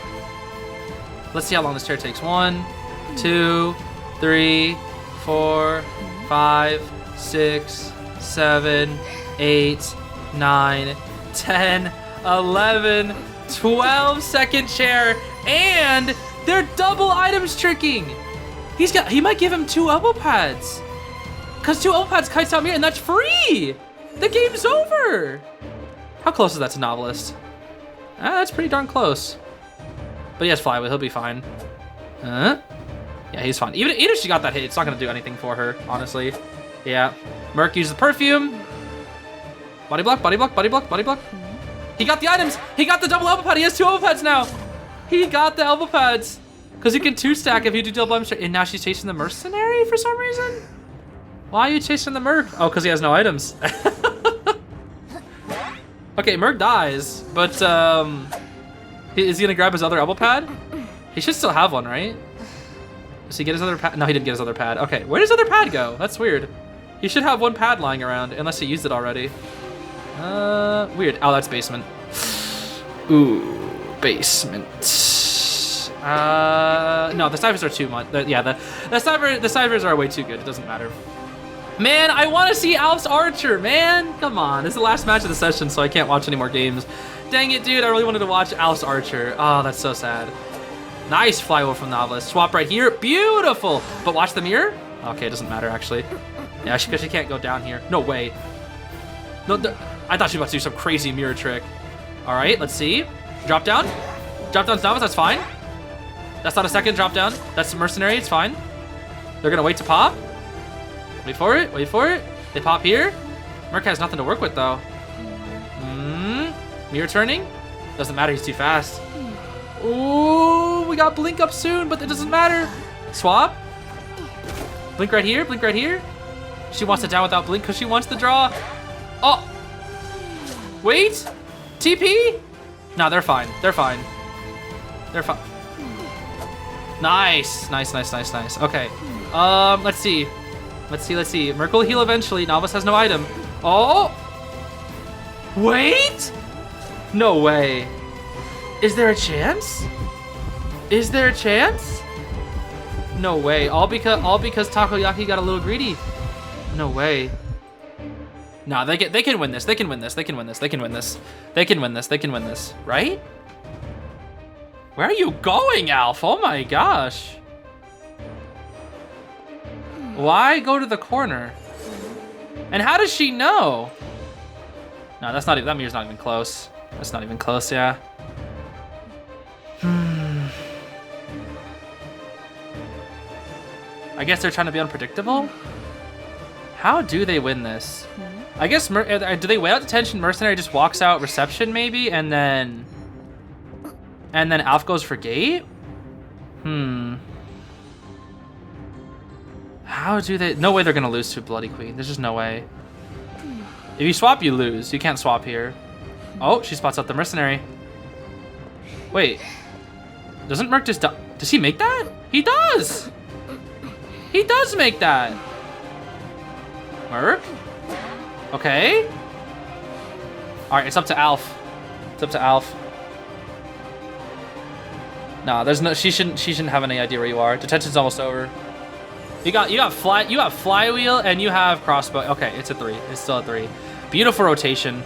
Speaker 1: Let's see how long this chair takes. 1, 2, 3, 4, 5, 6, 7, 8, 9, 10, 11, 12 second chair, and they're double items tricking. He might give him 2 elbow pads. Cause 2 elbow pads kites out mirror, and that's free. The game's over. How close is that to Novelist? That's pretty darn close. But he has flywheel, he'll be fine. Yeah, he's fine. Even if she got that hit, it's not gonna do anything for her, honestly. Yeah. Merc uses the perfume. Body block, body block, body block, body block. He got the items! He got the double elbow pad! He has 2 elbow pads now! He got the elbow pads! Because you can 2-stack if you do double elbow straight. And now she's chasing the Mercenary for some reason? Why are you chasing the Merc? Oh, because he has no items. Okay, Merc dies, but is he gonna grab his other elbow pad? He should still have one, right? Does he get his other pad? No, he didn't get his other pad. Okay, where does his other pad go? That's weird. He should have one pad lying around, unless he used it already. Weird. Oh, that's basement. Ooh, basement. No, the snipers are too much. Yeah, the snipers are way too good. It doesn't matter. Man, I want to see Alf's Archer, man. Come on, this is the last match of the session, so I can't watch any more games. Dang it, dude, I really wanted to watch Alf's Archer. Oh, that's so sad. Nice flywheel from Novelist. Swap right here, beautiful. But watch the mirror. Okay, it doesn't matter, actually. Yeah, because she can't go down here. No way. No, I thought she was about to do some crazy mirror trick. All right, let's see. Drop down. Drop down's Novelist, that's fine. That's not a second drop down. That's Mercenary, it's fine. They're gonna wait to pop. Wait for it, wait for it. They pop here. Merc has nothing to work with though. Mirror turning. Doesn't matter, he's too fast. Ooh, we got Blink up soon, but it doesn't matter. Swap. Blink right here, Blink right here. She wants it down without Blink because she wants the draw. Oh, wait, TP? No, they're fine, they're fine. They're fine. Nice, nice, nice, nice, nice. Okay, let's see. Let's see. Merc will heal eventually. Novice has no item. Oh! Wait! No way. Is there a chance? Is there a chance? No way. All because Takoyaki got a little greedy. No way. No, they can win this. They can win this. They can win this. They can win this. They can win this. They can win this. Right? Where are you going, Alf? Oh my gosh. Why go to the corner? And how does she know? No, that's not even, that mirror's not even close. That's not even close, yeah. I guess they're trying to be unpredictable? How do they win this? I guess, do they wait out detention? Mercenary just walks out reception maybe, and then Alf goes for gate? How do they? No way they're gonna lose to Bloody Queen. There's just no way. If you swap, you lose. You can't swap here. Oh, she spots out the Mercenary. Wait. Doesn't Merc just does he make that? He does! He does make that! Merc? Okay. Alright, it's up to Alf. It's up to Alf. No, there's no, she shouldn't have any idea where you are. Detention's almost over. You have flywheel and you have crossbow. Okay, it's a 3. It's still a 3. Beautiful rotation.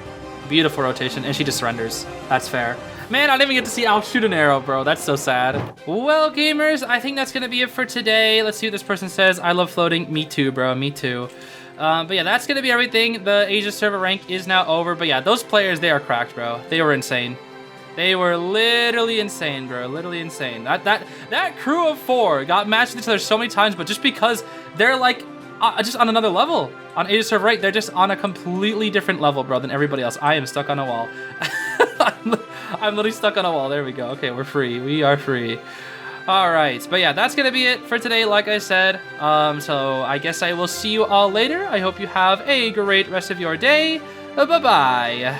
Speaker 1: Beautiful rotation, and she just surrenders. That's fair. Man, I didn't even get to see Alf shoot an arrow, bro. That's so sad. Well, gamers, I think that's gonna be it for today. Let's see what this person says. I love floating. Me too, bro. Me too. But yeah, that's gonna be everything. The Asia server rank is now over. But yeah, those players, they are cracked, bro. They were insane. They were literally insane, bro. Literally insane. That crew of 4 got matched with each other so many times, but just because they're like just on another level. On Asia server rank, they're just on a completely different level, bro, than everybody else. I am stuck on a wall. I'm literally stuck on a wall. There we go. Okay, we're free. We are free. All right. But yeah, that's going to be it for today, like I said. So I guess I will see you all later. I hope you have a great rest of your day. Bye-bye.